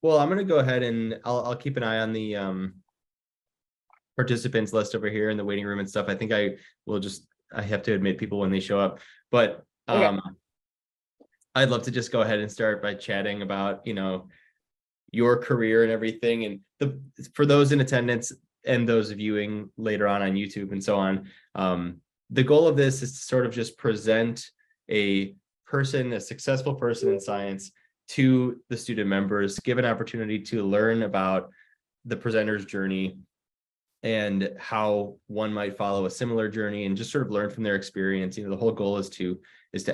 Well, I'm going to go ahead and I'll keep an eye on the participants list over here in the waiting room and stuff. I think I have to admit people when they show up, but Okay. I'd love to just go ahead and start by chatting about, your career and everything. And for those in attendance and those viewing later on YouTube and so on, the goal of this is to sort of just present a successful person in science to the student members, give an opportunity to learn about the presenter's journey and how one might follow a similar journey and just sort of learn from their experience. The whole goal is to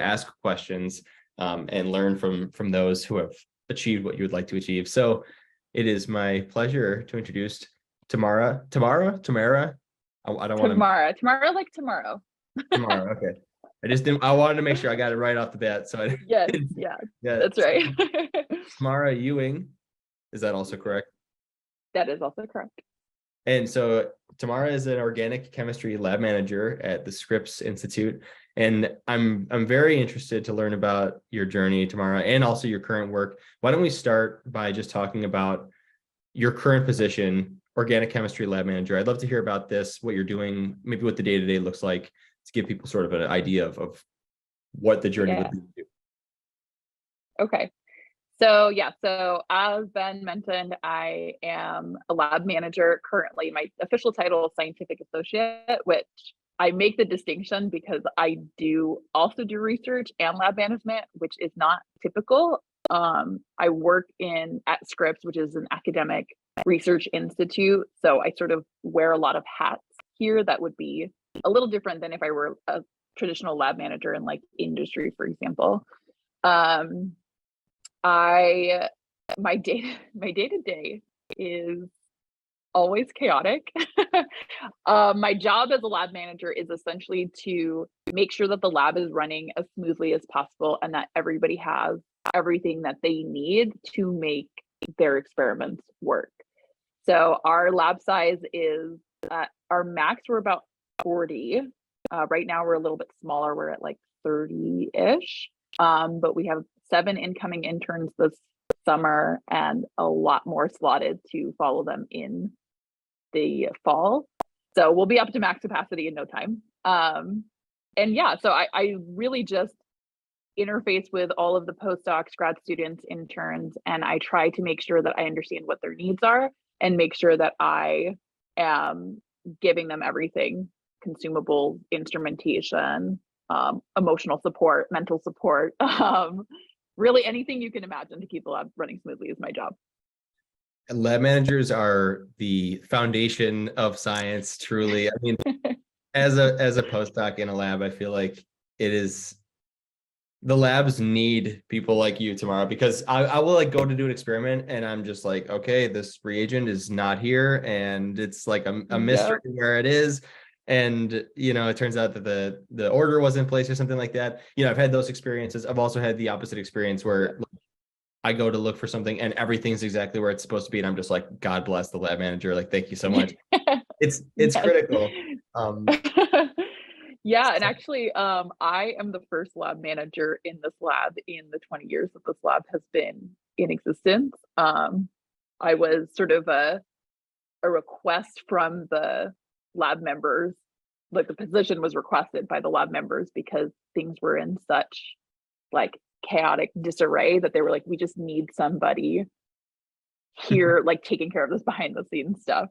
ask questions and learn from those who have achieved what you would like to achieve. So it is my pleasure to introduce Tamara. Tamara? I don't want to. Tomorrow, like tomorrow. Tamara. Okay. I wanted to make sure I got it right off the bat. So Yes, yeah, that's right. Tamara Ewing. Is that also correct? That is also correct. And so Tamara is an organic chemistry lab manager at the Scripps Institute. And I'm very interested to learn about your journey, Tamara, and also your current work. Why don't we start by just talking about your current position, organic chemistry lab manager? I'd love to hear about this, what you're doing, maybe what the day-to-day looks like, to give people sort of an idea of what the journey would be. Okay. So as Ben mentioned, I am a lab manager currently. My official title is scientific associate, which I make the distinction because I do also do research and lab management, which is not typical. I work at Scripps, which is an academic research institute. So I sort of wear a lot of hats here that would be a little different than if I were a traditional lab manager in like industry, for example. My day-to-day is always chaotic. My job as a lab manager is essentially to make sure that the lab is running as smoothly as possible and that everybody has everything that they need to make their experiments work. So our lab size is our max, we're about 40. Right now we're a little bit smaller. We're at like 30-ish. But we have 7 incoming interns this summer and a lot more slotted to follow them in the fall. So we'll be up to max capacity in no time. So I really just interface with all of the postdocs, grad students, interns, and I try to make sure that I understand what their needs are and make sure that I am giving them everything: consumables, instrumentation, emotional support, mental support, really anything you can imagine to keep the lab running smoothly is my job. Lab managers are the foundation of science, truly. I mean, as a postdoc in a lab, I feel like the labs need people like you, Tamara, because I will like go to do an experiment and I'm just like, okay, this reagent is not here, and it's like a mystery where it is. And it turns out that the order was in place or something like that. I've had those experiences. I've also had the opposite experience where I go to look for something and everything's exactly where it's supposed to be, and I'm just like, God bless the lab manager. Like, thank you so much. It's critical. Yeah, and actually, I am the first lab manager in this lab in the 20 years that this lab has been in existence. I was sort of a request from the lab members, like the position was requested by the lab members because things were in such like chaotic disarray that they were like, we just need somebody here like taking care of this behind the scenes stuff.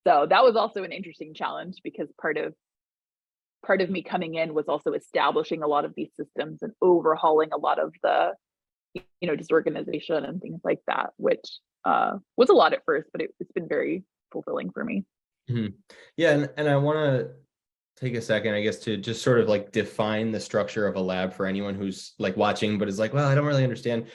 So that was also an interesting challenge because part of me coming in was also establishing a lot of these systems and overhauling a lot of the disorganization and things like that, which was a lot at first, but it's been very fulfilling for me. Mm-hmm. Yeah, and I want to take a second, I guess, to just sort of like define the structure of a lab for anyone who's like watching but is like, well, I don't really understand.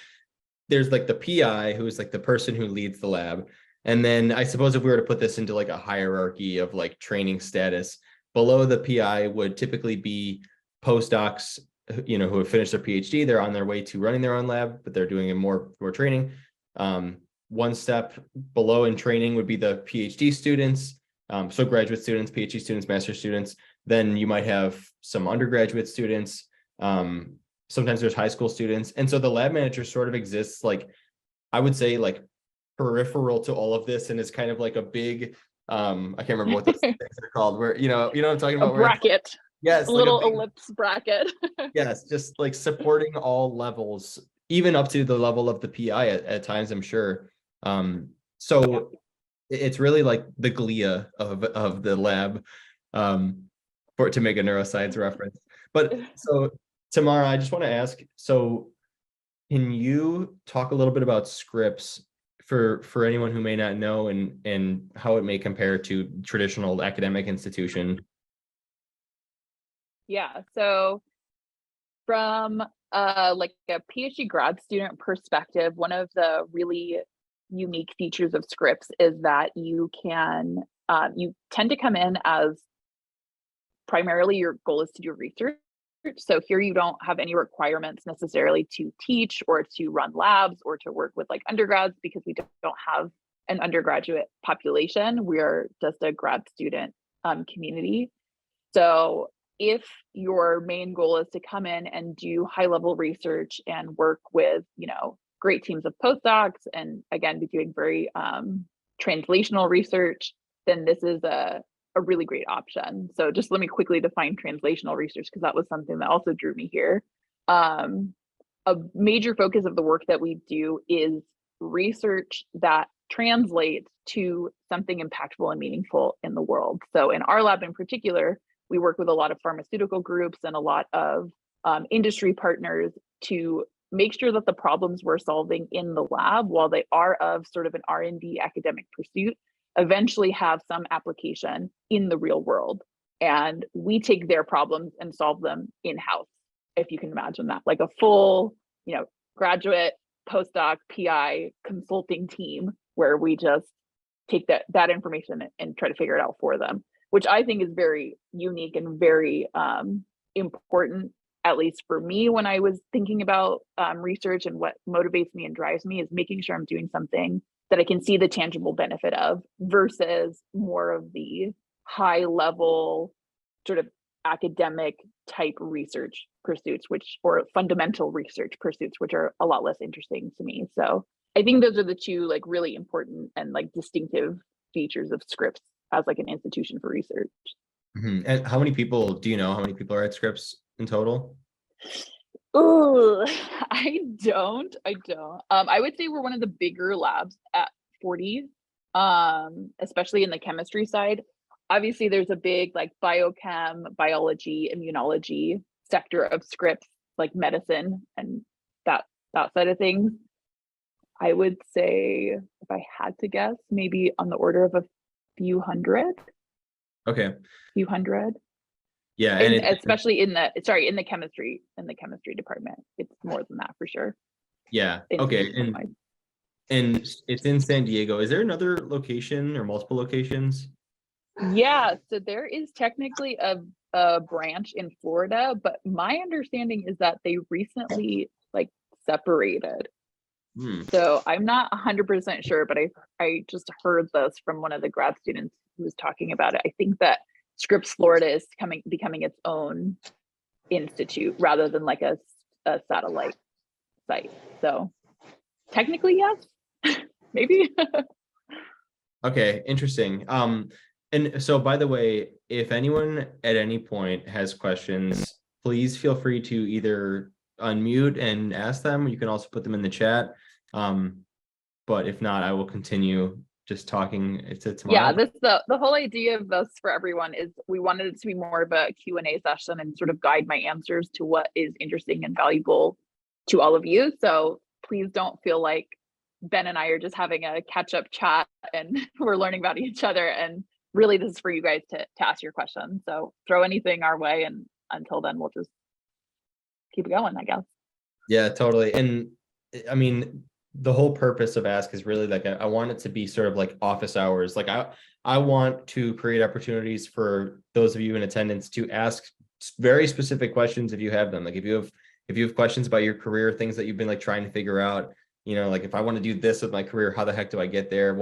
There's like the PI, who is like the person who leads the lab, and then I suppose if we were to put this into like a hierarchy of like training status, below the PI would typically be postdocs, who have finished their PhD. They're on their way to running their own lab, but they're doing more training. One step below in training would be the PhD students. So graduate students, PhD students, master students. Then you might have some undergraduate students. Sometimes there's high school students. And so the lab manager sort of exists, like, I would say, like peripheral to all of this and is kind of like a big, I can't remember what those things are called, where, you know what I'm talking A about? Where it's, bracket, yes, a like a little big, ellipse bracket. yes, just like supporting all levels, even up to the level of the PI at times, I'm sure. Yeah. So it's really like the glia of the lab, um, for to make a neuroscience reference. But so Tamara, I just want to ask, so can you talk a little bit about scripts for anyone who may not know, and how it may compare to traditional academic institution? Yeah. So from like a PhD grad student perspective, one of the really unique features of scripts is that you tend to come in as primarily your goal is to do research. So here you don't have any requirements necessarily to teach or to run labs or to work with like undergrads, because we don't have an undergraduate population. We are just a grad student community. So if your main goal is to come in and do high level research and work with, great teams of postdocs, and again, be doing very translational research, then this is a really great option. So just let me quickly define translational research, because that was something that also drew me here. A major focus of the work that we do is research that translates to something impactful and meaningful in the world. So in our lab in particular, we work with a lot of pharmaceutical groups and a lot of industry partners to make sure that the problems we're solving in the lab, while they are of sort of an R&D academic pursuit, eventually have some application in the real world. And we take their problems and solve them in-house, if you can imagine that, like a full, graduate, postdoc, PI consulting team, where we just take that information and try to figure it out for them, which I think is very unique and very important, at least for me, when I was thinking about research. And what motivates me and drives me is making sure I'm doing something that I can see the tangible benefit of, versus more of the high level sort of academic type research pursuits, or fundamental research pursuits, which are a lot less interesting to me. So I think those are the two like really important and like distinctive features of Scripps as like an institution for research. Mm-hmm. And how many people do you know? How many people are at Scripps in total? Ooh, I don't. I would say we're one of the bigger labs at 40, especially in the chemistry side. Obviously, there's a big like biochem, biology, immunology sector of Scripps, like medicine and that side of things. I would say, if I had to guess, maybe on the order of a few hundred. Okay. Few hundred. Yeah, and And especially in the chemistry department, it's more than that for sure. yeah, okay, and it's in San Diego. Is there another location or multiple locations? Yeah, so there is technically a branch in Florida, but my understanding is that they recently like separated. Hmm. So I'm not 100% sure, but I just heard this from one of the grad students who was talking about it. I think that Scripps Florida is becoming its own institute rather than like a satellite site. So technically, yes, maybe. Okay, interesting. And so by the way, if anyone at any point has questions, please feel free to either unmute and ask them. You can also put them in the chat. But if not, I will continue just talking to Yeah, Tamara. the whole idea of this for everyone is we wanted it to be more of a Q&A session and sort of guide my answers to what is interesting and valuable to all of you. So please don't feel like Ben and I are just having a catch-up chat and we're learning about each other. And really, this is for you guys to ask your questions. So throw anything our way, and until then, we'll just keep it going, I guess. Yeah, totally. And I mean, the whole purpose of Ask is really like I want it to be sort of like office hours. Like I want to create opportunities for those of you in attendance to ask very specific questions if you have them. Like if you have questions about your career, things that you've been like trying to figure out, like if I want to do this with my career, how the heck do I get there?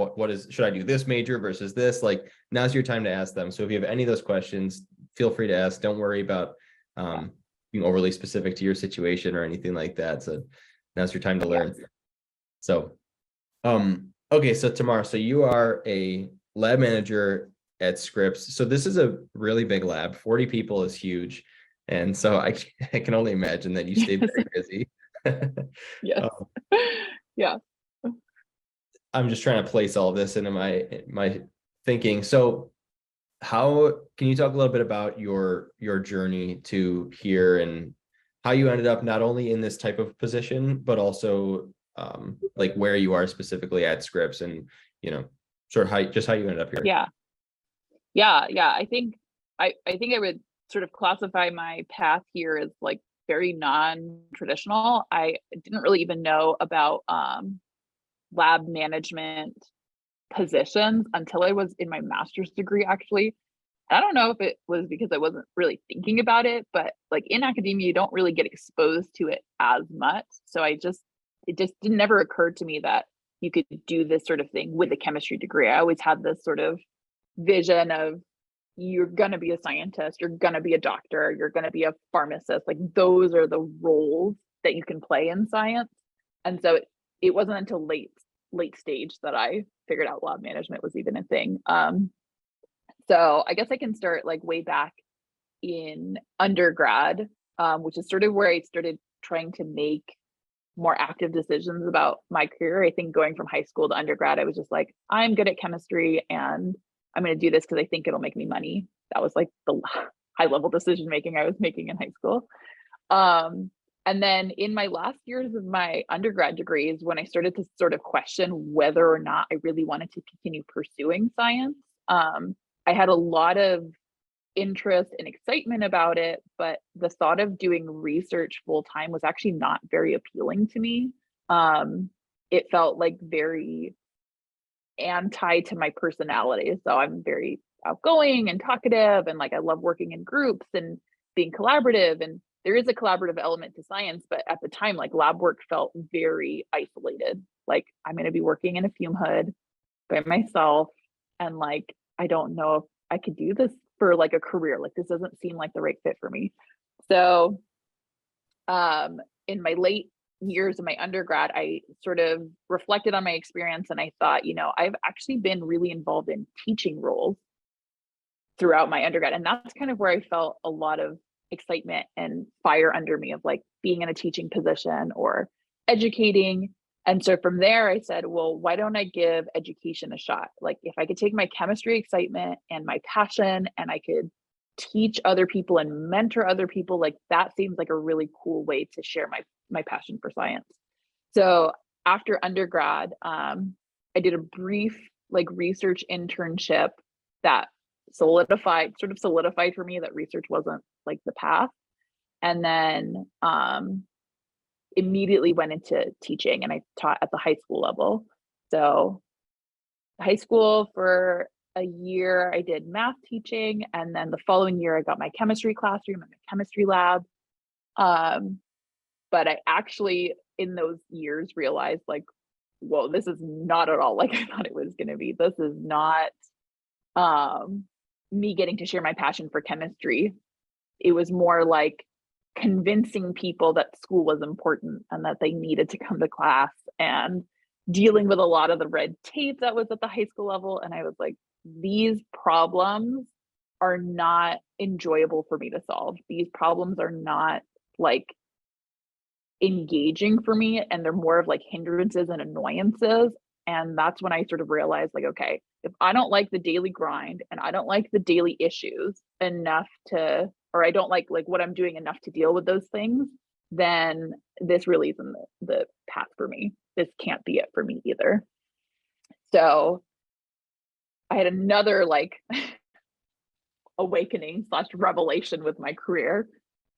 Should I do this major versus this? Like now's your time to ask them. So if you have any of those questions, feel free to ask. Don't worry about being overly specific to your situation or anything like that. So now's your time to learn. So Okay, so Tamara, so you are a lab manager at Scripps. So this is a really big lab. 40 people is huge. And so I can only imagine that you stay Yes. very busy. Yes. Um, Yeah. I'm just trying to place all this into my thinking. So how can you talk a little bit about your journey to here and how you ended up not only in this type of position, but also like where you are specifically at Scripps and you know, sort of how you ended up here. Yeah. Yeah. I think I would sort of classify my path here as like very non-traditional. I didn't really even know about lab management positions until I was in my master's degree, actually. I don't know if it was because I wasn't really thinking about it, but like in academia, you don't really get exposed to it as much. So it just didn't never occurred to me that you could do this sort of thing with a chemistry degree. I always had this sort of vision of you're going to be a scientist, you're going to be a doctor, you're going to be a pharmacist. Like those are the roles that you can play in science. And so it wasn't until late stage that I figured out lab management was even a thing. So I guess I can start like way back in undergrad, which is sort of where I started trying to make more active decisions about my career. I think going from high school to undergrad, I was just like, I'm good at chemistry and I'm going to do this because I think it'll make me money. That was like the high level decision making I was making in high school. Um, and then in my last years of my undergrad degrees, when I started to sort of question whether or not I really wanted to continue pursuing science, I had a lot of interest and excitement about it, but the thought of doing research full time was actually not very appealing to me. It felt like very anti to my personality. So I'm very outgoing and talkative, and like I love working in groups and being collaborative. And there is a collaborative element to science, but at the time, like lab work felt very isolated. Like I'm going to be working in a fume hood by myself, and like I don't know if I could do this for like a career. Like this doesn't seem like the right fit for me. So in my late years of my undergrad, I sort of reflected on my experience and I thought, I've actually been really involved in teaching roles throughout my undergrad. And that's kind of where I felt a lot of excitement and fire under me of like being in a teaching position or educating. And so from there, I said, well, why don't I give education a shot? Like, if I could take my chemistry excitement and my passion and I could teach other people and mentor other people, like that seems like a really cool way to share my passion for science. So after undergrad, I did a brief like research internship that sort of solidified for me that research wasn't like the path. And then immediately went into teaching and I taught at the high school level. So high school for a year, I did math teaching. And then the following year, I got my chemistry classroom and my chemistry lab. But I actually, in those years, realized like, whoa, this is not at all like I thought it was going to be. This is not um, me getting to share my passion for chemistry. It was more like convincing people that school was important and that they needed to come to class and dealing with a lot of the red tape that was at the high school level. And I was like, these problems are not enjoyable for me to solve. These problems are not like engaging for me, and they're more of like hindrances and annoyances. And that's when I sort of realized like, okay, if I don't like the daily grind and I don't like the daily issues enough to, or I don't like what I'm doing enough to deal with those things, then this really isn't the path for me. This can't be it for me either. So I had another like awakening slash revelation with my career.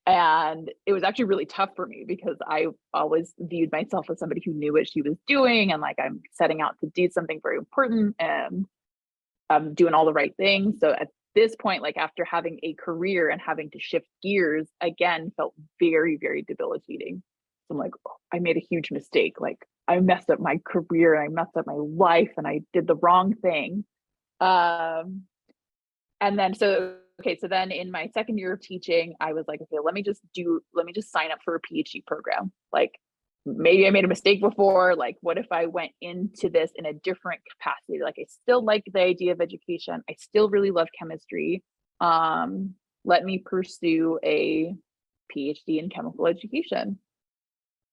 And it was actually really tough for me because I always viewed myself as somebody who knew what she was doing and like I'm setting out to do something very important and I'm doing all the right things. So at this point, like after having a career and having to shift gears again felt very, very debilitating. So I'm like, oh, I made a huge mistake. Like I messed up my career and I messed up my life and I did the wrong thing. Um, and then so then in my second year of teaching, I was like, okay, let me just sign up for a PhD program. Like maybe I made a mistake before. Like, what if I went into this in a different capacity? Like, I still like the idea of education. I still really love chemistry. Let me pursue a PhD in chemical education.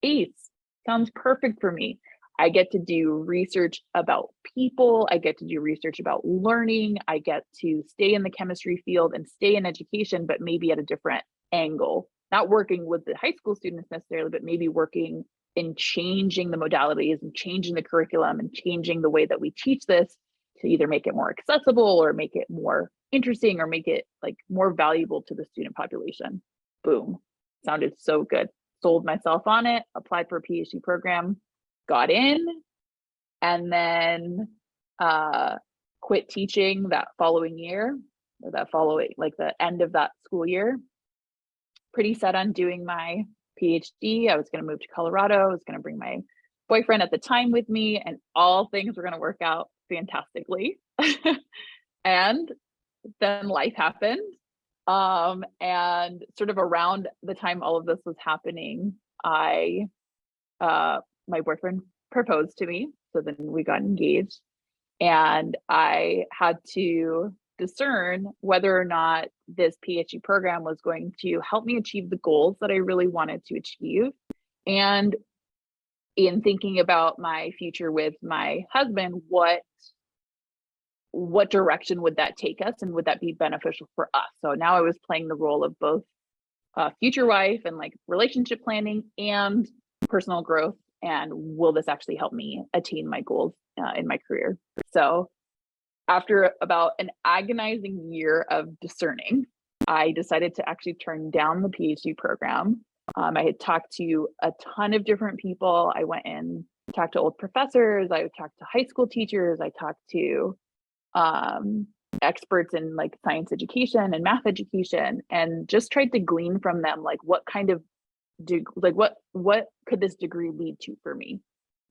Ace, sounds perfect for me. I get to do research about people. I get to do research about learning. I get to stay in the chemistry field and stay in education, but maybe at a different angle. Not working with the high school students necessarily, but maybe working in changing the modalities and changing the curriculum and changing the way that we teach this to either make it more accessible or make it more interesting or make it like more valuable to the student population. Boom. Sounded so good. Sold myself on it, applied for a PhD program, got in, and then quit teaching that following year, or that following, like the end of that school year. Pretty set on doing my PhD. I was going to move to Colorado. I was going to bring my boyfriend at the time with me, and all things were going to work out fantastically. And then life happened. And sort of around the time all of this was happening, my boyfriend proposed to me. So then we got engaged, and I had to discern whether or not this PhD program was going to help me achieve the goals that I really wanted to achieve. And in thinking about my future with my husband, what direction would that take us, and would that be beneficial for us? So now I was playing the role of both future wife and like relationship planning and personal growth. And will this actually help me attain my goals in my career? So after about an agonizing year of discerning, I decided to actually turn down the PhD program. I had talked to a ton of different people. I went and talked to old professors. I talked to high school teachers. I talked to experts in like science education and math education, and just tried to glean from them like what kind of what could this degree lead to for me.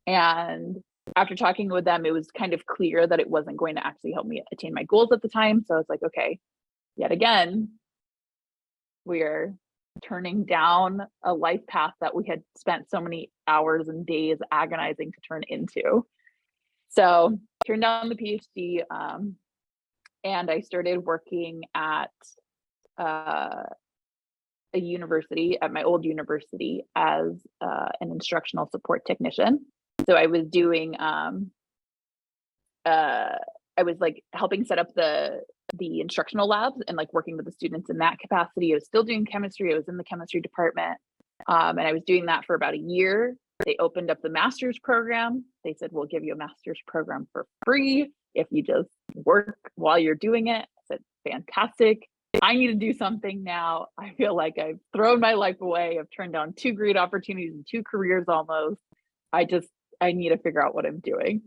And after talking with them, it was kind of clear that it wasn't going to actually help me attain my goals at the time. So I was like, okay, yet again, we're turning down a life path that we had spent so many hours and days agonizing to turn into. So turned down the PhD, and I started working at a university, at my old university, as an instructional support technician. So I was doing, I was like helping set up the instructional labs and like working with the students in that capacity. I was still doing chemistry. I was in the chemistry department, and I was doing that for about a year. They opened up the master's program. They said, we'll give you a master's program for free if you just work while you're doing it. I said, fantastic. I need to do something now. I feel like I've thrown my life away. I've turned down 2 great opportunities and 2 careers almost. I need to figure out what I'm doing.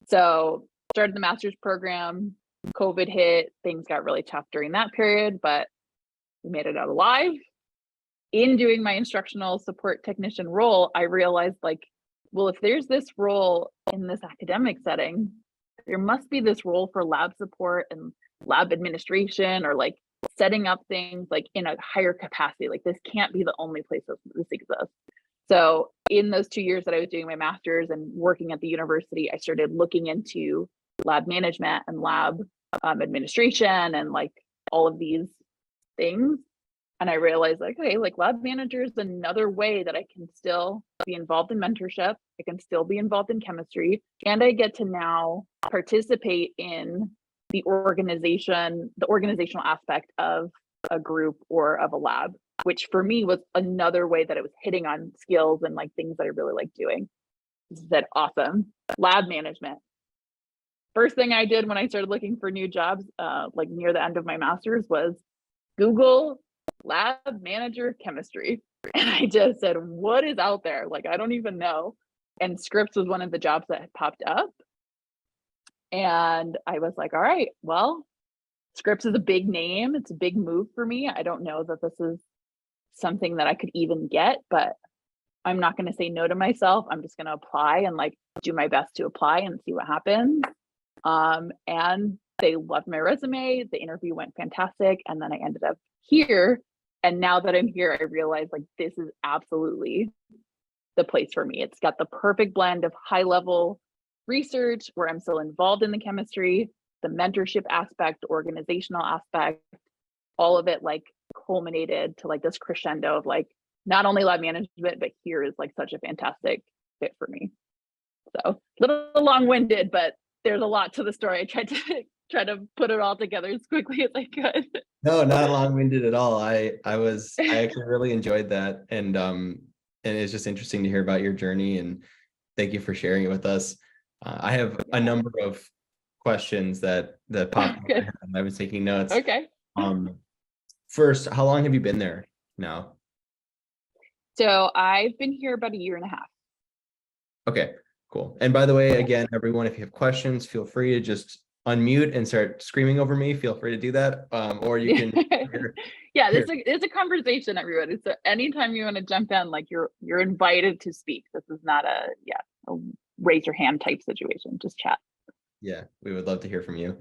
So started the master's program. COVID hit. Things got really tough during that period, but we made it out alive. In doing my instructional support technician role, I realized like, well, if there's this role in this academic setting, there must be this role for lab support and lab administration, or like setting up things like in a higher capacity. Like this can't be the only place that this exists. So in those 2 years that I was doing my master's and working at the university, I started looking into lab management and lab administration and like all of these things. And I realized like, okay, like lab manager is another way that I can still be involved in mentorship. I can still be involved in chemistry, and I get to now participate in the organizational aspect of a group or of a lab, which for me was another way that it was hitting on skills and like things that I really like doing. I said, awesome, lab management. First thing I did when I started looking for new jobs, like near the end of my master's, was Google lab manager chemistry. And I just said, what is out there? Like, I don't even know. And Scripps was one of the jobs that had popped up. And I was like, all right, well, Scripps is a big name. It's a big move for me. I don't know that this is something that I could even get, but I'm not going to say no to myself. I'm just going to apply and like do my best to apply and see what happens. And they loved my resume. The interview went fantastic. And then I ended up here. And now that I'm here, I realize like this is absolutely the place for me. It's got the perfect blend of high level research where I'm still involved in the chemistry, the mentorship aspect, organizational aspect, all of it like culminated to like this crescendo of like not only lab management, but here is like such a fantastic fit for me. So a little long-winded, but there's a lot to the story. I tried to put it all together as quickly as I could. No, not long-winded at all. I actually really enjoyed that. And it's just interesting to hear about your journey, and thank you for sharing it with us. I have a number of questions that popped up. Good. I was taking notes. Okay. First, how long have you been there now? So I've been here about a year and a half. Okay, cool. And by the way, again, everyone, if you have questions, feel free to just unmute and start screaming over me. Feel free to do that. Or you can. Yeah, it's a conversation, everyone. So anytime you want to jump in, like you're invited to speak. This is not a raise your hand type situation. Just chat. Yeah, we would love to hear from you.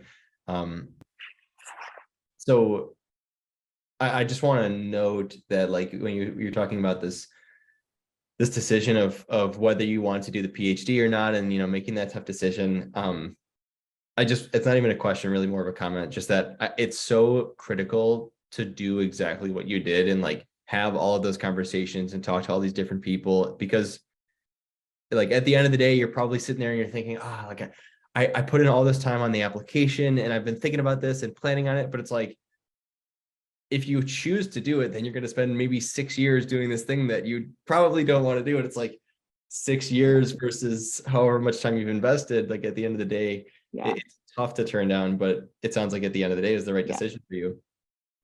So I just want to note that like when you're talking about this decision of whether you want to do the PhD or not, and making that tough decision, it's not even a question, really more of a comment, just that it's so critical to do exactly what you did and like have all of those conversations and talk to all these different people, because like at the end of the day, you're probably sitting there and you're thinking, like I put in all this time on the application and I've been thinking about this and planning on it, but it's like, if you choose to do it, then you're going to spend maybe 6 years doing this thing that you probably don't want to do. And it's like 6 years versus however much time you've invested. Like at the end of the day, it's tough to turn down, but it sounds like at the end of the day is the right decision for you.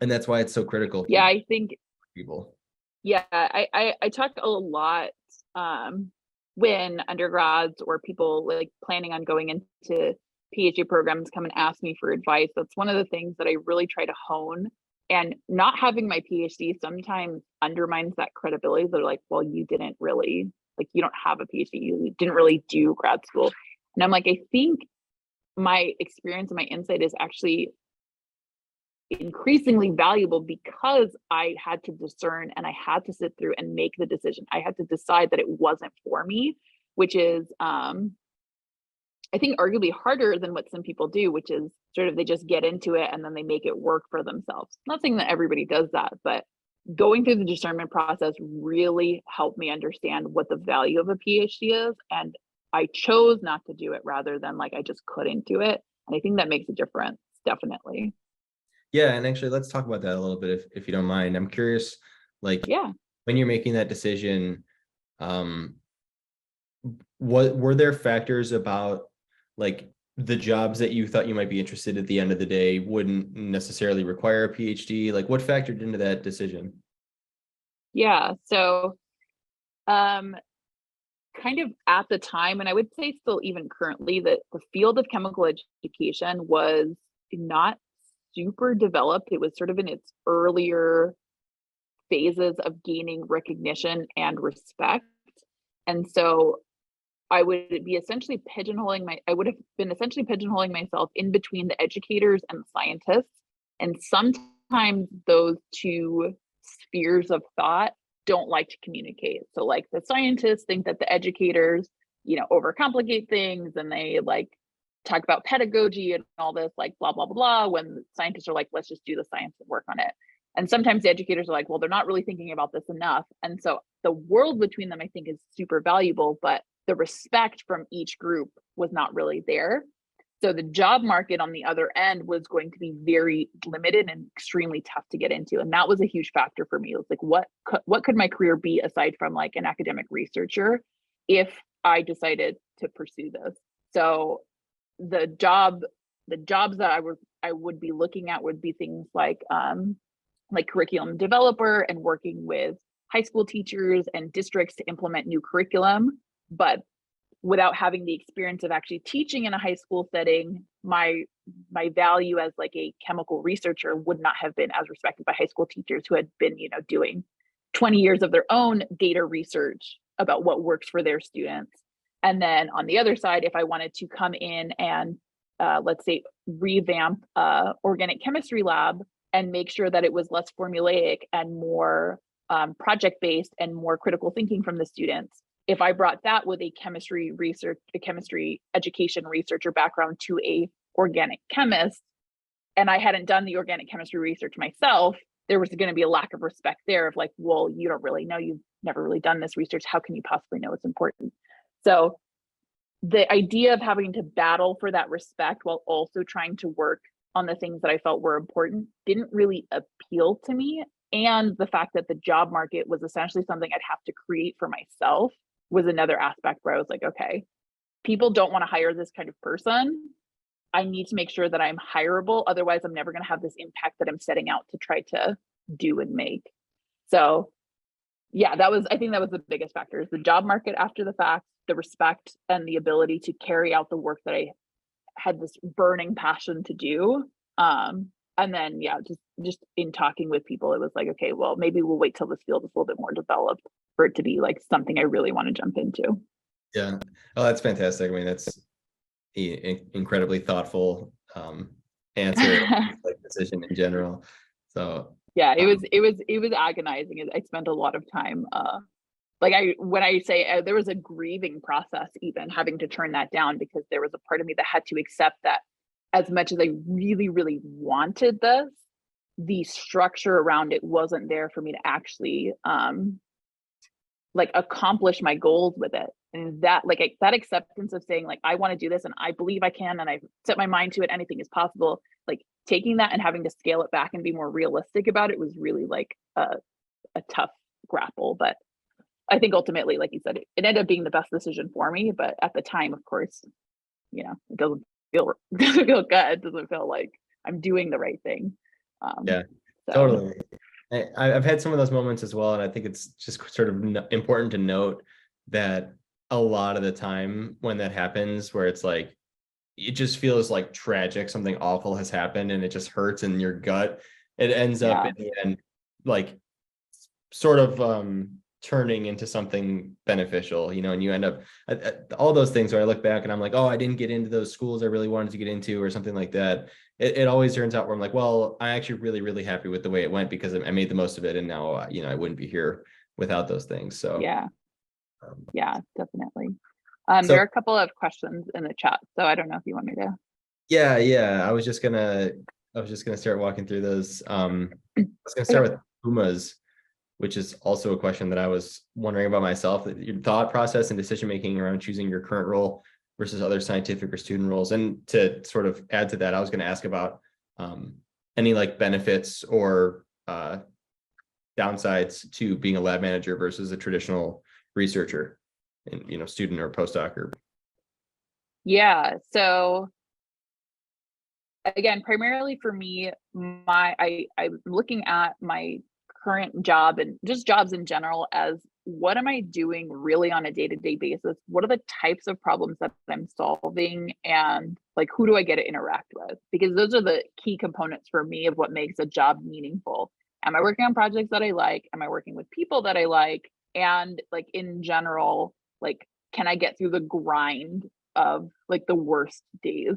And that's why it's so critical. Yeah, I think people. Yeah, I talk a lot when undergrads or people like planning on going into PhD programs come and ask me for advice. That's one of the things that I really try to hone. And not having my PhD sometimes undermines that credibility. They're like, well, you didn't really, like, you don't have a PhD, you didn't really do grad school. And I'm like, I think my experience and my insight is actually increasingly valuable because I had to discern and I had to sit through and make the decision. I had to decide that it wasn't for me, which is I think arguably harder than what some people do, which is sort of they just get into it and then they make it work for themselves. Not saying that everybody does that, but going through the discernment process really helped me understand what the value of a PhD is. And I chose not to do it rather than like I just couldn't do it. And I think that makes a difference, definitely. Yeah, and actually, let's talk about that a little bit, if you don't mind. I'm curious, like, when you're making that decision, what were there factors about like the jobs that you thought you might be interested at the end of the day wouldn't necessarily require a PhD? Like, what factored into that decision? Yeah, so kind of at the time, and I would say still even currently, that the field of chemical education was not super developed. It was sort of in its earlier phases of gaining recognition and respect. And so I would have been essentially pigeonholing myself in between the educators and the scientists. And sometimes those two spheres of thought don't like to communicate. So like the scientists think that the educators, overcomplicate things, and they like talk about pedagogy and all this like blah, blah, blah, blah, when scientists are like, let's just do the science and work on it. And sometimes the educators are like, well, they're not really thinking about this enough. And so the world between them, I think, is super valuable, but the respect from each group was not really there. So the job market on the other end was going to be very limited and extremely tough to get into. And that was a huge factor for me. It was like, what could my career be aside from like an academic researcher if I decided to pursue this? So the jobs that I would be looking at would be things like curriculum developer and working with high school teachers and districts to implement new curriculum. But without having the experience of actually teaching in a high school setting, my value as like a chemical researcher would not have been as respected by high school teachers who had been, doing 20 years of their own data research about what works for their students. And then on the other side, if I wanted to come in and let's say revamp organic chemistry lab and make sure that it was less formulaic and more project-based and more critical thinking from the students, if I brought that with a chemistry education researcher background to a organic chemist, and I hadn't done the organic chemistry research myself, there was going to be a lack of respect there of like, well, you don't really know, you've never really done this research. How can you possibly know it's important? So the idea of having to battle for that respect while also trying to work on the things that I felt were important didn't really appeal to me. And the fact that the job market was essentially something I'd have to create for myself was another aspect where I was like, okay, people don't want to hire this kind of person. I need to make sure that I'm hireable. Otherwise, I'm never going to have this impact that I'm setting out to try to do and make. So yeah, I think that was the biggest factor, is the job market after the fact, the respect and the ability to carry out the work that I had this burning passion to do. And then, yeah, just in talking with people, it was like, okay, well, maybe we'll wait till this field is a little bit more developed for it to be like something I really want to jump into. Yeah. Oh, that's fantastic. I mean, that's incredibly thoughtful answer, like decision in general. So yeah, it was agonizing. I spent a lot of time when I say there was a grieving process, even having to turn that down, because there was a part of me that had to accept that as much as I really, really wanted this, the structure around it wasn't there for me to actually like accomplish my goals with it. And that that acceptance of saying like, I want to do this and I believe I can, and I've set my mind to it, anything is possible. Like taking that and having to scale it back and be more realistic about it was really like a tough grapple. But I think ultimately, like you said, it ended up being the best decision for me. But at the time, of course, it doesn't feel good. It doesn't feel like I'm doing the right thing. yeah, So. totally. I've had some of those moments as well, and I think it's just sort of important to note that a lot of the time when that happens, where it's like, it just feels like tragic, something awful has happened and it just hurts in your gut, it ends up in the end like sort of turning into something beneficial, and you end up all those things where I look back and I'm like, oh, I didn't get into those schools I really wanted to get into or something like that. It always turns out where I'm like, well, I'm actually really, really happy with the way it went because I made the most of it. And now, I wouldn't be here without those things. So yeah, definitely. So there are a couple of questions in the chat, so I don't know if you want me to. Yeah. I was just gonna start walking through those. I was gonna start with Pumas, which is also a question that I was wondering about myself, your thought process and decision making around choosing your current role versus other scientific or student roles. And to sort of add to that, I was going to ask about any like benefits or downsides to being a lab manager versus a traditional researcher, and student or postdoc or. Yeah. So again, primarily for me, I'm looking at my current job and just jobs in general as, what am I doing really on a day-to-day basis? What are the types of problems that I'm solving, and like, who do I get to interact with? Because those are the key components for me of what makes a job meaningful. Am I working on projects that I like? Am I working with people that I like? And like in general, like, can I get through the grind of like the worst days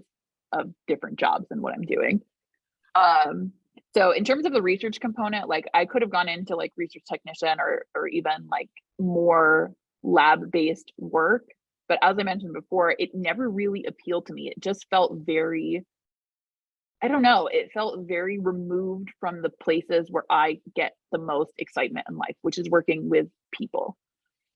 of different jobs and what I'm doing? So in terms of the research component, like I could have gone into like research technician or even like more lab-based work. But as I mentioned before, it never really appealed to me. It just felt very, I don't know, it felt very removed from the places where I get the most excitement in life, which is working with people.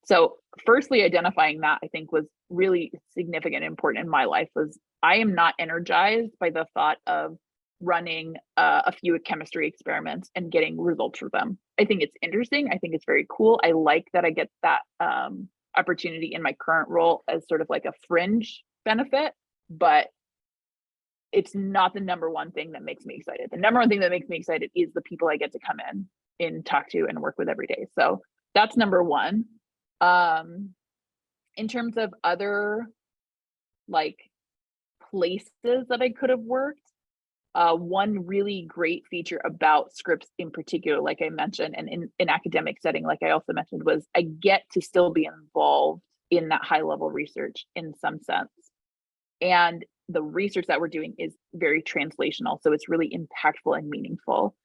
So firstly, identifying that I think was really significant and important in my life. Was I am not energized by the thought of running a few chemistry experiments and getting results for them. I think it's interesting. I think it's very cool. I like that I get that opportunity in my current role as sort of like a fringe benefit, but it's not the number one thing that makes me excited. The number one thing that makes me excited is the people I get to come in and talk to and work with every day. So that's number one. In terms of other like places that I could have worked, one really great feature about Scripps in particular, like I mentioned, and in academic setting, like I also mentioned, was I get to still be involved in that high level research in some sense. And the research that we're doing is very translational. So it's really impactful and meaningful.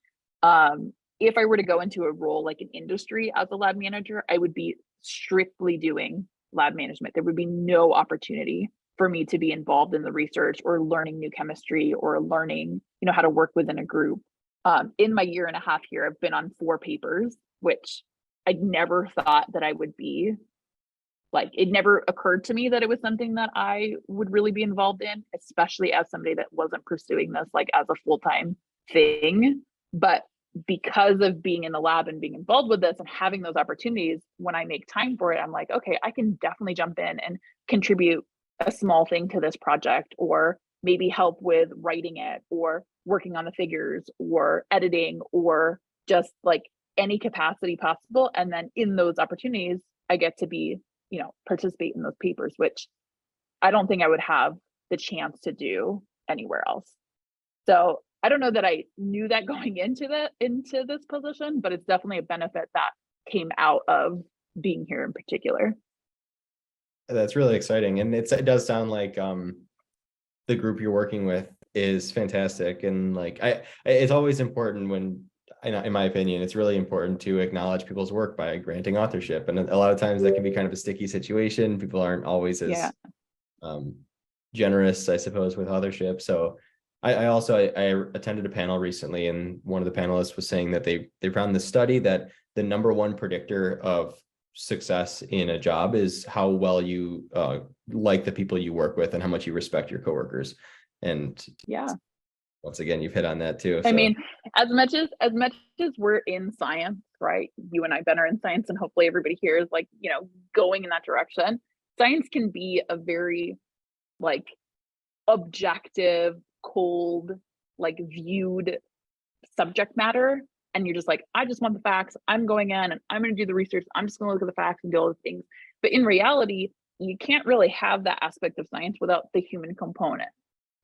If I were to go into a role like an industry as a lab manager, I would be strictly doing lab management. There would be no opportunity for me to be involved in the research or learning new chemistry or learning, how to work within a group. In my year and a half here, I've been on 4 papers, which I never thought that I would be. Like, it never occurred to me that it was something that I would really be involved in, especially as somebody that wasn't pursuing this like as a full-time thing. But because of being in the lab and being involved with this and having those opportunities, when I make time for it, I'm like, okay, I can definitely jump in and contribute a small thing to this project, or maybe help with writing it or working on the figures or editing or just like any capacity possible. And then in those opportunities, I get to be, participate in those papers, which I don't think I would have the chance to do anywhere else. So I don't know that I knew that going into this position, but it's definitely a benefit that came out of being here in particular. That's really exciting. And it does sound like the group you're working with is fantastic. And like it's always important when, in my opinion, it's really important to acknowledge people's work by granting authorship. And a lot of times that can be kind of a sticky situation. People aren't always as generous, I suppose, with authorship. So I also attended a panel recently, and one of the panelists was saying that they found this study that the #1 predictor of success in a job is how well you like the people you work with and how much you respect your coworkers. And once again, you've hit on that too. I mean, as much as we're in science, right? You and I, Ben, are in science, and hopefully everybody here is like, going in that direction. Science can be a very like objective, cold, like viewed subject matter. And you're just like, I just want the facts. I'm going in and I'm going to do the research. I'm just going to look at the facts and do all the things. But in reality, you can't really have that aspect of science without the human component.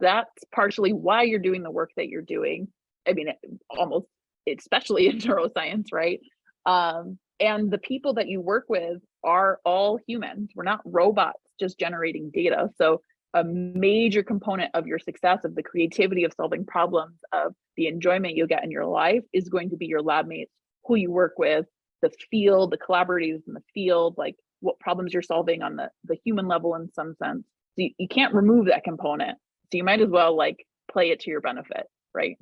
That's partially why you're doing the work that you're doing. I mean, almost, especially in neuroscience, right? And the people that you work with are all humans. We're not robots just generating data. So a major component of your success, of the creativity of solving problems, of the enjoyment you'll get in your life, is going to be your lab mates, who you work with, the field, the collaborators in the field, like what problems you're solving on the human level in some sense. So you can't remove that component. So you might as well like play it to your benefit, right?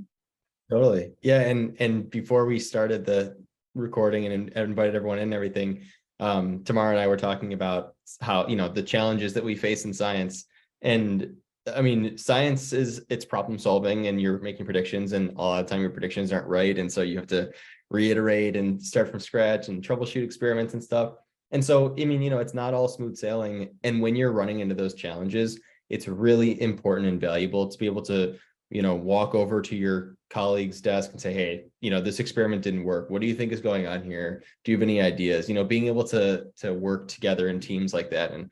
Totally. Yeah. And before we started the recording and invited everyone in and everything, Tamara and I were talking about how, the challenges that we face in science. And I mean, science it's problem solving, and you're making predictions, and a lot of the time your predictions aren't right. And so you have to reiterate and start from scratch and troubleshoot experiments and stuff. And so, I mean, it's not all smooth sailing. And when you're running into those challenges, it's really important and valuable to be able to, walk over to your colleague's desk and say, hey, this experiment didn't work. What do you think is going on here? Do you have any ideas? Being able to work together in teams like that and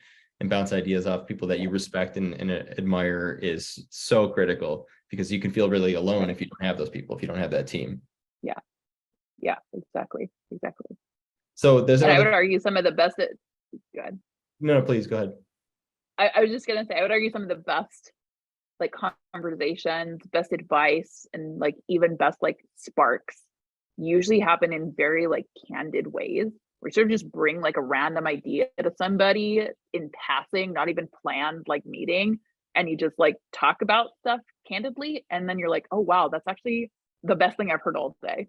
bounce ideas off people that you respect and admire is so critical, because you can feel really alone if you don't have those people, if you don't have that team. Yeah, exactly. So there's I would argue some of the best. Go ahead. No, please go ahead. I was just gonna say, I would argue some of the best like conversations, best advice, and like even best like sparks usually happen in very like candid ways, where you sort of just bring like a random idea to somebody in passing, not even planned like meeting, and you just like talk about stuff candidly, and then you're like, oh wow, that's actually the best thing I've heard all day.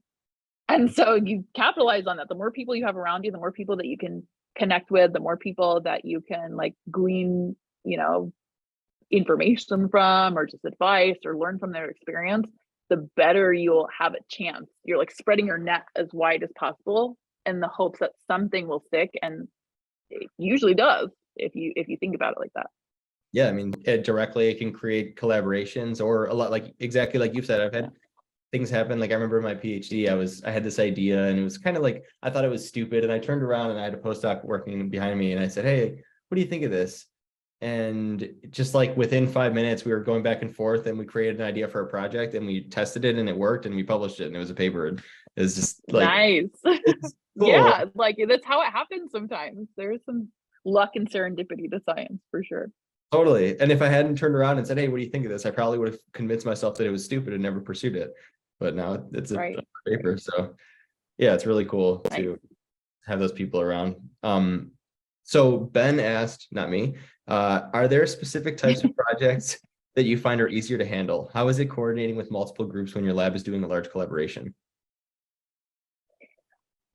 And so you capitalize on that. The more people you have around you, the more people that you can connect with, the more people that you can like glean, information from, or just advice, or learn from their experience, the better you'll have a chance. You're like spreading your net as wide as possible in the hopes that something will stick, and it usually does if you think about it like that. Yeah, I mean, it can create collaborations, or a lot, like exactly like you've said. I've had things happen. Like I remember my PhD, I had this idea, and it was kind of like, I thought it was stupid, and I turned around and I had a postdoc working behind me, and I said, hey, what do you think of this? And just like within 5 minutes, we were going back and forth, and we created an idea for a project, and we tested it, and it worked, and we published it, and it was a paper. And it was just like, nice. Cool. Yeah, like that's how it happens sometimes. There's some luck and serendipity to science for sure. Totally. And if I hadn't turned around and said, hey, what do you think of this? I probably would have convinced myself that it was stupid and never pursued it. But now it's a paper. So yeah, it's really cool to have those people around. So Ben asked, not me, are there specific types of projects that you find are easier to handle? How is it coordinating with multiple groups when your lab is doing a large collaboration?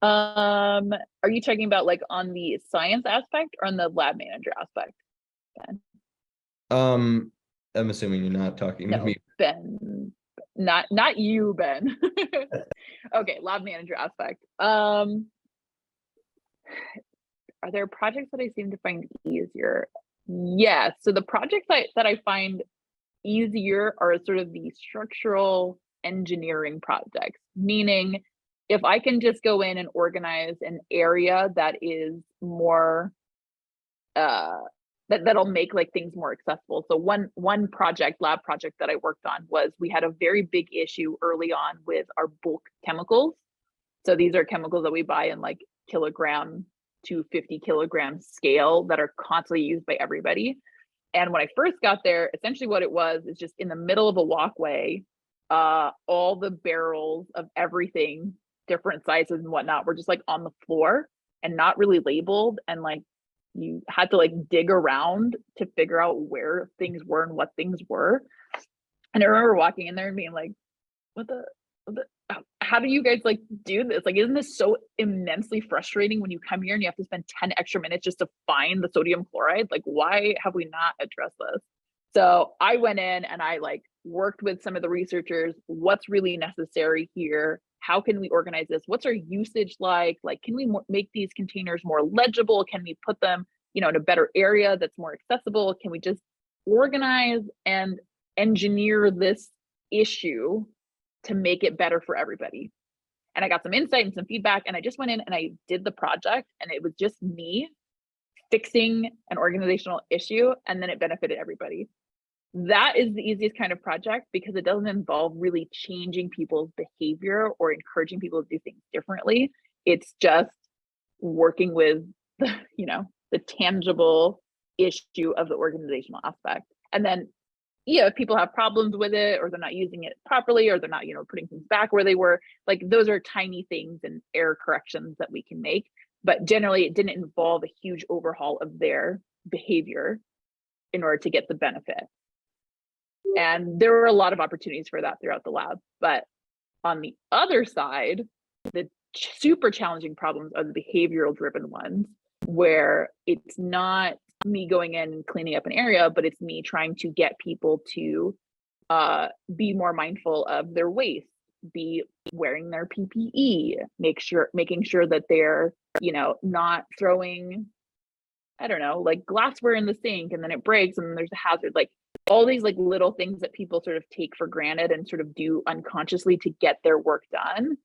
Are you talking about like on the science aspect or on the lab manager aspect, Ben? I'm assuming you're not talking to No, me. Ben, not you, Ben. Okay, lab manager aspect. Are there projects that I seem to find easier? Yes. So the projects that I find easier are sort of the structural engineering projects, meaning if I can just go in and organize an area that is more that'll make like things more accessible. So one lab project that I worked on was we had a very big issue early on with our bulk chemicals. So these are chemicals that we buy in like kilogram to 50 kilogram scale that are constantly used by everybody. And when I first got there, essentially what it was is just in the middle of a walkway, all the barrels of everything, different sizes and whatnot, were just like on the floor and not really labeled. And like you had to like dig around to figure out where things were and what things were. And I remember walking in there and being like, what the how do you guys like do this? Like, isn't this so immensely frustrating when you come here and you have to spend 10 extra minutes just to find the sodium chloride? Like, why have we not addressed this? So I went in and I like worked with some of the researchers. What's really necessary here? How can we organize this? What's our usage like? Like, can we make these containers more legible? Can we put them, in a better area that's more accessible? Can we just organize and engineer this issue to make it better for everybody? And I got some insight and some feedback, and I just went in and I did the project, and it was just me fixing an organizational issue, and then it benefited everybody. That is the easiest kind of project because it doesn't involve really changing people's behavior or encouraging people to do things differently. It's just working with the tangible issue of the organizational aspect. And then if people have problems with it, or they're not using it properly, or they're not, putting things back where they were, like those are tiny things and error corrections that we can make. But generally it didn't involve a huge overhaul of their behavior in order to get the benefit. And there were a lot of opportunities for that throughout the lab. But on the other side, the super challenging problems are the behavioral driven ones, where it's not me going in and cleaning up an area, but it's me trying to get people to be more mindful of their waste, be wearing their PPE, making sure that they're, not throwing, I don't know, like glassware in the sink and then it breaks and then there's a hazard. Like all these like little things that people sort of take for granted and sort of do unconsciously to get their work done.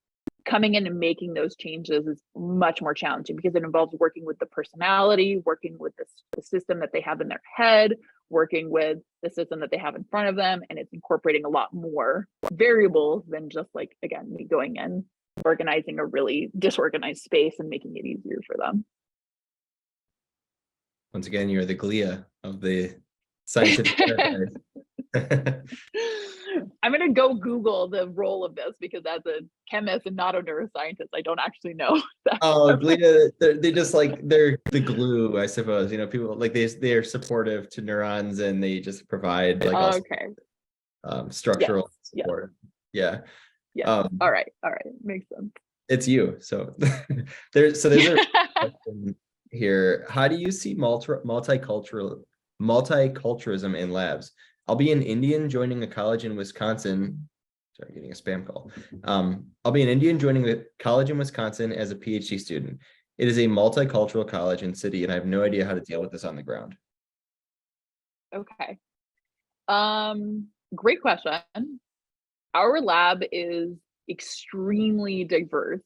Coming in and making those changes is much more challenging because it involves working with the personality, working with the system that they have in their head, working with the system that they have in front of them. And it's incorporating a lot more variables than just like, again, me going in, organizing a really disorganized space and making it easier for them. Once again, you're the Glia of the scientific enterprise. I'm going to go Google the role of this because as a chemist and not a neuroscientist, I don't actually know. Oh, Glia, they just like, they're the glue, I suppose. People like they're supportive to neurons and they just provide like structural support. Yeah. All right. Makes sense. It's you. So there's a question here. How do you see multiculturalism in labs? I'll be an Indian joining a college in Wisconsin. Sorry, getting a spam call. I'll be an Indian joining a college in Wisconsin as a PhD student. It is a multicultural college and city, and I have no idea how to deal with this on the ground. Okay. Great question. Our lab is extremely diverse.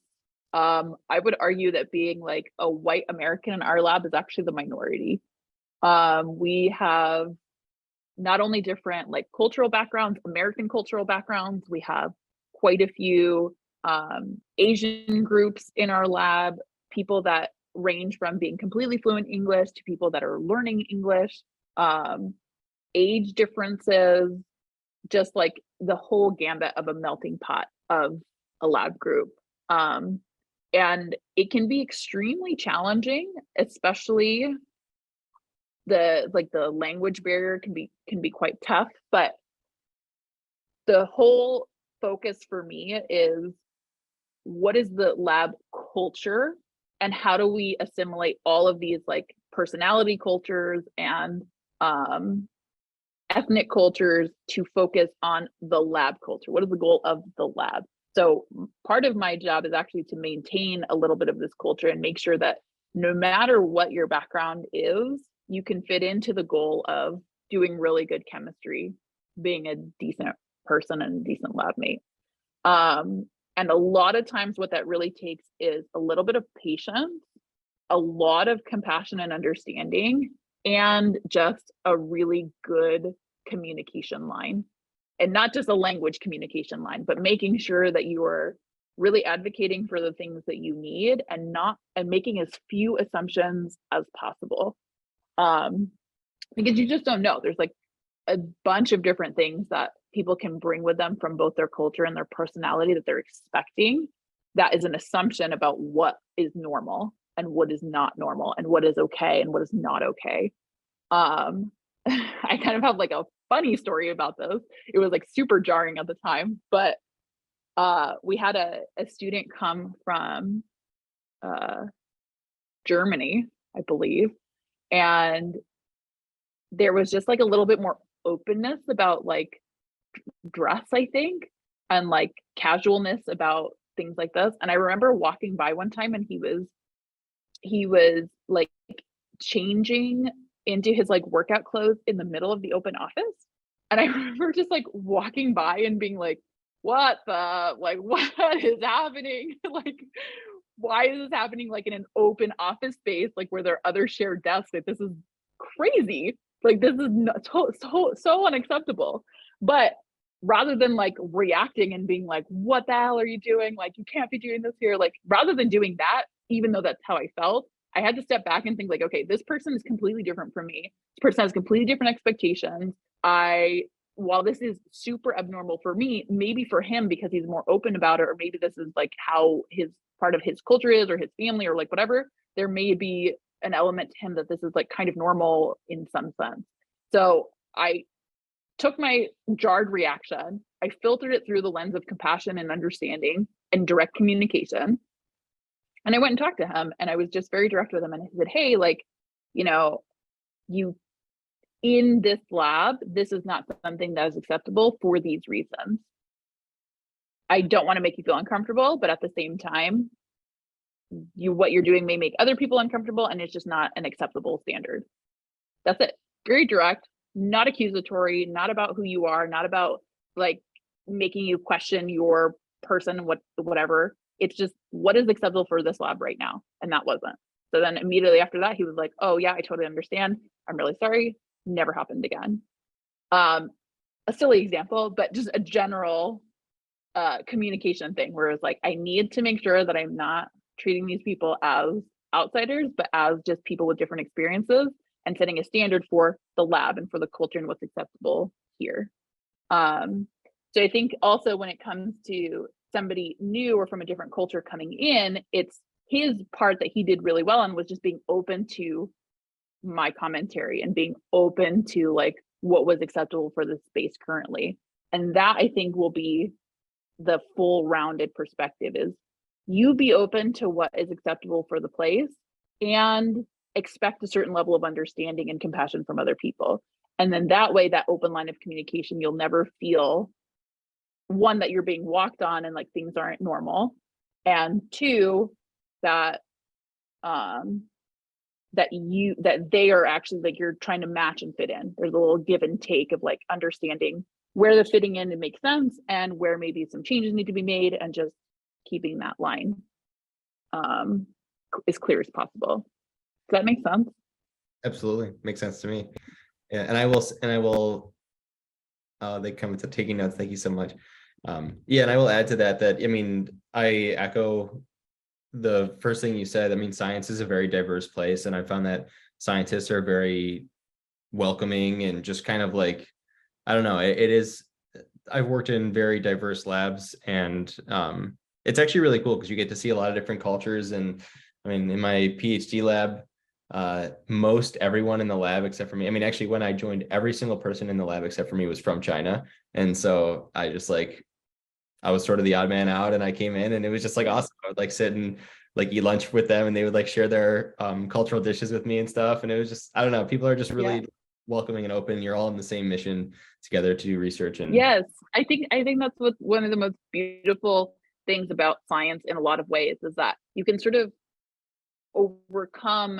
I would argue that being like a white American in our lab is actually the minority. We have not only different like cultural backgrounds, American cultural backgrounds, we have quite a few Asian groups in our lab, people that range from being completely fluent English to people that are learning English, age differences, just like the whole gambit of a melting pot of a lab group. And it can be extremely challenging, especially the language barrier can be quite tough, but the whole focus for me is what is the lab culture and how do we assimilate all of these like personality cultures and ethnic cultures to focus on the lab culture. What is the goal of the lab? So part of my job is actually to maintain a little bit of this culture and make sure that no matter what your background is, you can fit into the goal of doing really good chemistry, being a decent person and a decent lab mate. And a lot of times what that really takes is a little bit of patience, a lot of compassion and understanding, and just a really good communication line. And not just a language communication line, but making sure that you are really advocating for the things that you need and making as few assumptions as possible. Because you just don't know. There's like a bunch of different things that people can bring with them from both their culture and their personality that they're expecting. That is an assumption about what is normal and what is not normal and what is okay and what is not okay. I kind of have like a funny story about this. It was like super jarring at the time, but we had a student come from Germany, I believe, and there was just like a little bit more openness about like dress, I think, and like casualness about things like this. And I remember walking by one time and he was like changing into his like workout clothes in the middle of the open office. And I remember just like walking by and being like, what the, like, what is happening? Like, why is this happening like in an open office space, like where there are other shared desks? Like, this is crazy. Like, this is so unacceptable. But rather than like reacting and being like, what the hell are you doing? Like, you can't be doing this here. Like, rather than doing that, even though that's how I felt, I had to step back and think like, okay, this person is completely different from me. This person has completely different expectations. While this is super abnormal for me, maybe for him because he's more open about it, or maybe this is like how his part of his culture is or his family or like whatever, there may be an element to him that this is like kind of normal in some sense. So I took my jarred reaction, I filtered it through the lens of compassion and understanding and direct communication. And I went and talked to him and I was just very direct with him. And I said, hey, like, you know, you in this lab, this is not something that is acceptable for these reasons. I don't want to make you feel uncomfortable, but at the same time, what you're doing may make other people uncomfortable and it's just not an acceptable standard. That's it. Very direct, not accusatory, not about who you are, not about like making you question your person, whatever. It's just what is acceptable for this lab right now. And that wasn't. So then immediately after that, he was like, oh yeah, I totally understand. I'm really sorry. Never happened again. A silly example, but just a general communication thing where it's like, I need to make sure that I'm not treating these people as outsiders, but as just people with different experiences and setting a standard for the lab and for the culture and what's acceptable here. So I think also when it comes to somebody new or from a different culture coming in, it's his part that he did really well on was just being open to my commentary and being open to like what was acceptable for the space currently. And that I think will be the full rounded perspective is you be open to what is acceptable for the place and expect a certain level of understanding and compassion from other people. And then that way, that open line of communication, you'll never feel one, that you're being walked on and like things aren't normal. And two, that that they are actually like you're trying to match and fit in. There's a little give and take of like understanding where the fitting in it makes sense and where maybe some changes need to be made and just keeping that line as clear as possible. Does that make sense? Absolutely. Makes sense to me. Yeah. And I will, they come to taking notes. Thank you so much. Yeah. And I will add to that, I mean, I echo the first thing you said. I mean, science is a very diverse place. And I found that scientists are very welcoming and just kind of like, I don't know, it is, I've worked in very diverse labs and It's actually really cool because you get to see a lot of different cultures. And I mean, in my PhD lab, most everyone in the lab except for me, I mean, actually, when I joined, every single person in the lab except for me was from China. And so I just like, I was sort of the odd man out, and I came in, and it was just like awesome. I would like sit and like eat lunch with them, and they would like share their cultural dishes with me and stuff. And it was just, I don't know, people are just Yeah. really welcoming and open. You're all in the same mission together to do research. And Yes, I think that's what one of the most beautiful things about science in a lot of ways is that you can sort of overcome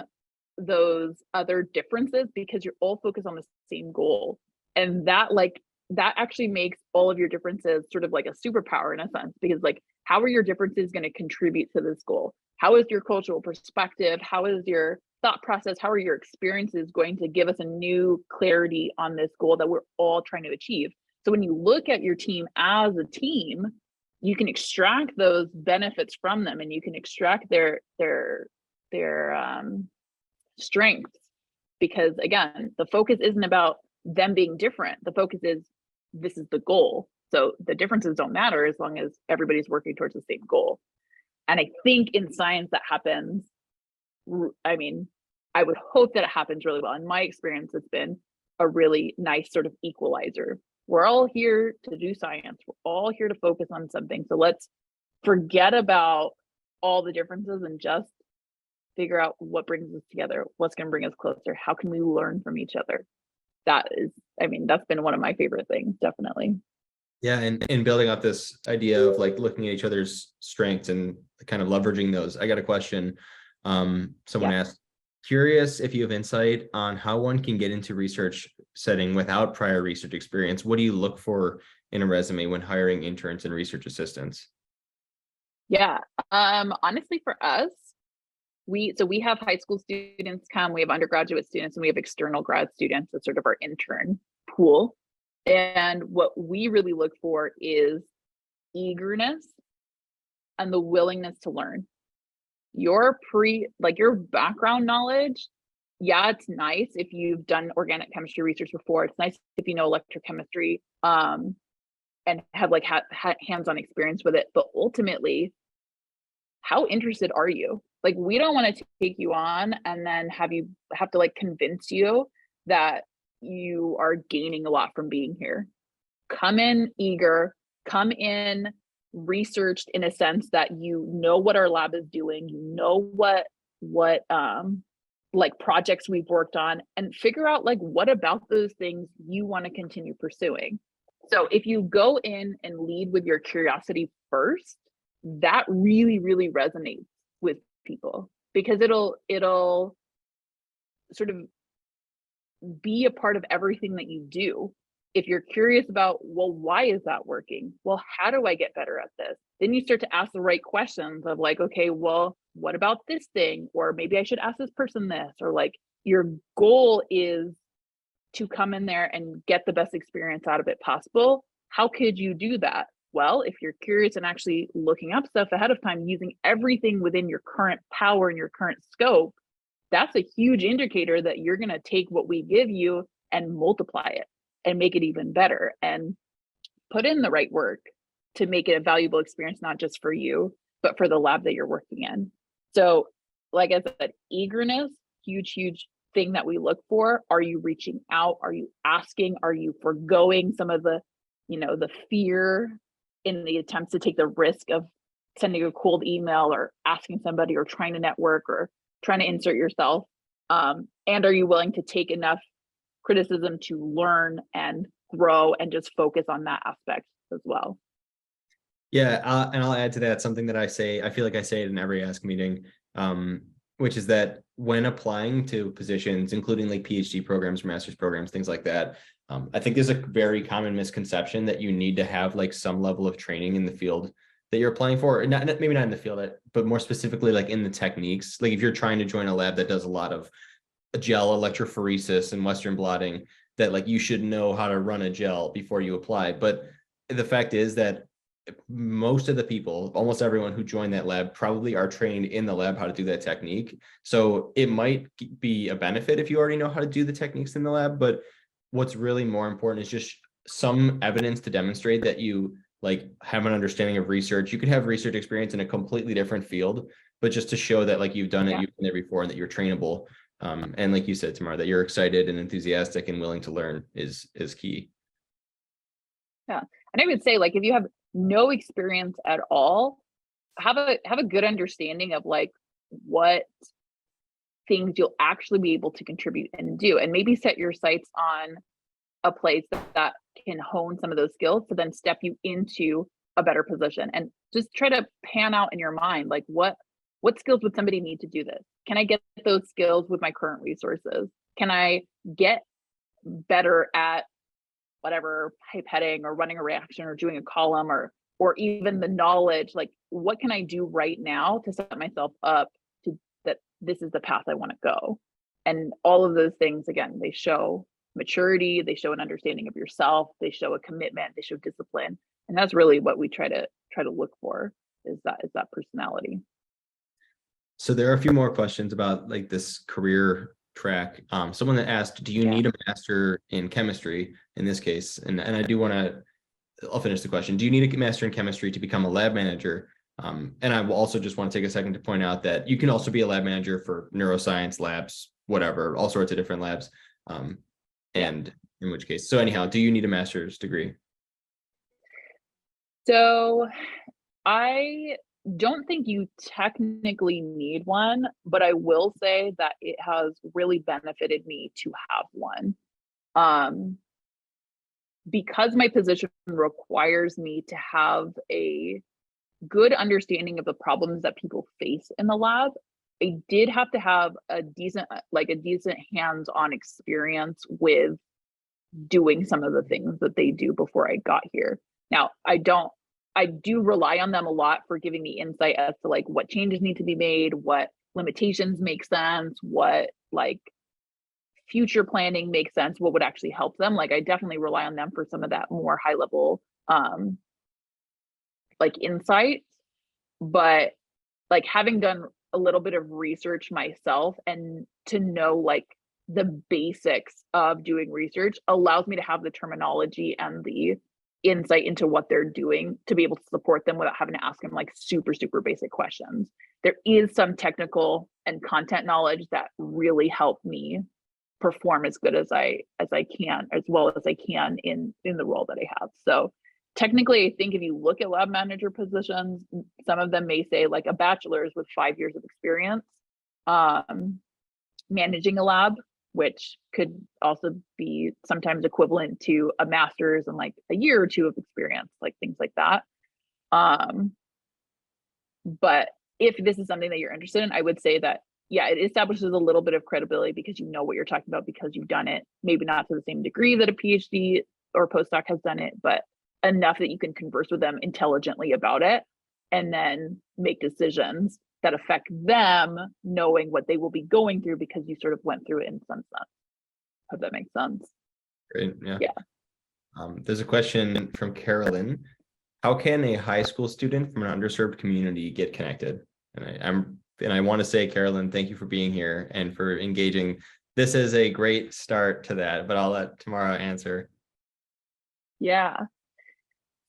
those other differences because you're all focused on the same goal. And that actually makes all of your differences sort of like a superpower in a sense, because like how are your differences going to contribute to this goal? How is your cultural perspective? How is your thought process? How are your experiences going to give us a new clarity on this goal that we're all trying to achieve? So when you look at your team as a team, you can extract those benefits from them, and you can extract their strengths, because again, the focus isn't about them being different. The focus is this is the goal. So the differences don't matter as long as everybody's working towards the same goal. And I think in science that happens. I mean, I would hope that it happens really well. In my experience, it's been a really nice sort of equalizer. We're all here to do science. We're all here to focus on something. So let's forget about all the differences and just figure out what brings us together, what's going to bring us closer, how can we learn from each other. That is, I mean, that's been one of my favorite things, definitely. yeah, and building up this idea of like looking at each other's strengths and kind of leveraging those. I got a question. Someone Yeah. asked, curious if you have insight on how one can get into research setting without prior research experience. What do you look for in a resume when hiring interns and research assistants? Yeah. Honestly, for us, we have high school students come, we have undergraduate students, and we have external grad students as sort of our intern pool. And what we really look for is eagerness and the willingness to learn. Your background knowledge, yeah, it's nice if you've done organic chemistry research before. It's nice if you know electrochemistry, and have like hands-on experience with it. But ultimately, how interested are you? Like, we don't want to take you on and then have to like convince you that you are gaining a lot from being here. Come in eager, come in researched in a sense that you know what our lab is doing, you know what like projects we've worked on, and figure out like what about those things you want to continue pursuing. So if you go in and lead with your curiosity first, that really, really resonates with people, because it'll sort of be a part of everything that you do. If you're curious about, well, why is that working? Well, how do I get better at this? Then you start to ask the right questions of like, okay, well, what about this thing? Or maybe I should ask this person this, or like your goal is to come in there and get the best experience out of it possible. How could you do that? Well, if you're curious and actually looking up stuff ahead of time, using everything within your current power and your current scope, that's a huge indicator that you're going to take what we give you and multiply it and make it even better and put in the right work to make it a valuable experience, not just for you, but for the lab that you're working in. So, like I said, eagerness, huge, huge thing that we look for. Are you reaching out? Are you asking? Are you foregoing some of the, the fear in the attempts to take the risk of sending a cold email or asking somebody or trying to network or trying to insert yourself? And are you willing to take enough criticism to learn and grow and just focus on that aspect as well? Yeah, and I'll add to that something that I say, I feel like I say it in every Ask meeting, which is that when applying to positions, including like PhD programs, master's programs, things like that, I think there's a very common misconception that you need to have like some level of training in the field that you're applying for, maybe not in the field, but more specifically like in the techniques. Like if you're trying to join a lab that does a lot of gel electrophoresis and Western blotting, that like you should know how to run a gel before you apply. But the fact is that most of the people, almost everyone who joined that lab probably are trained in the lab how to do that technique. So it might be a benefit if you already know how to do the techniques in the lab, but what's really more important is just some evidence to demonstrate that you like have an understanding of research. You could have research experience in a completely different field, but just to show that like you've done it, Yeah. you've been there before, and that you're trainable. And like you said, Tamara, that you're excited and enthusiastic and willing to learn is key. Yeah. And I would say, like, if you have no experience at all, have a good understanding of like what things you'll actually be able to contribute and do, and maybe set your sights on a place that can hone some of those skills to then step you into a better position. And just try to pan out in your mind, like what skills would somebody need to do this? Can I get those skills with my current resources? Can I get better at whatever, pipetting or running a reaction or doing a column, or even the knowledge, like what can I do right now to set myself up to that this is the path I want to go? And all of those things, again, they show maturity, they show an understanding of yourself, they show a commitment, they show discipline. And that's really what we try to look for, is that personality. So there are a few more questions about like this career track. Someone that asked, do you Yeah. need a master in chemistry in this case? And I do want to, I'll finish the question. Do you need a master in chemistry to become a lab manager? And I will also just want to take a second to point out that you can also be a lab manager for neuroscience labs, whatever, all sorts of different labs. And in which case, so anyhow, do you need a master's degree? So I don't think you technically need one, but I will say that it has really benefited me to have one. Um, because my position requires me to have a good understanding of the problems that people face in the lab, I did have to have a decent hands-on experience with doing some of the things that they do before I got here. Now, I do rely on them a lot for giving me insight as to like what changes need to be made, what limitations make sense, what like future planning makes sense, what would actually help them. Like I definitely rely on them for some of that more high level like insight. But like having done a little bit of research myself and to know like the basics of doing research allows me to have the terminology and the insight into what they're doing to be able to support them without having to ask them like super basic questions. There is some technical and content knowledge that really help me perform as good as I can, as well as I can in the role that I have. So technically, I think if you look at lab manager positions, some of them may say like a bachelor's with 5 years of experience managing a lab, which could also be sometimes equivalent to a master's and like a year or two of experience, like things like that. But if this is something that you're interested in, I would say that, yeah, it establishes a little bit of credibility because you know what you're talking about because you've done it, maybe not to the same degree that a PhD or postdoc has done it, but enough that you can converse with them intelligently about it and then make decisions that affect them, knowing what they will be going through because you sort of went through it in some sense. Hope that makes sense. Great. Yeah. Yeah. There's a question from Carolyn. How can a high school student from an underserved community get connected? And I want to say, Carolyn, thank you for being here and for engaging. This is a great start to that, but I'll let Tamara answer. Yeah.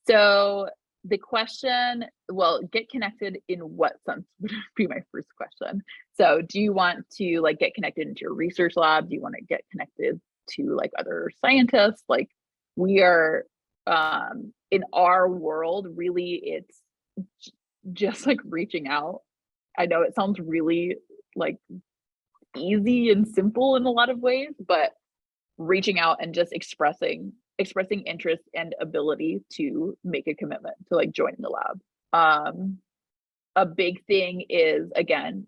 So the question, well, get connected in what sense would be my first question. So do you want to like get connected into your research lab? Do you want to get connected to like other scientists? Like we are in our world, really it's just like reaching out. I know it sounds really like easy and simple in a lot of ways, but reaching out and just expressing interest and ability to make a commitment to like join the lab. A big thing is, again,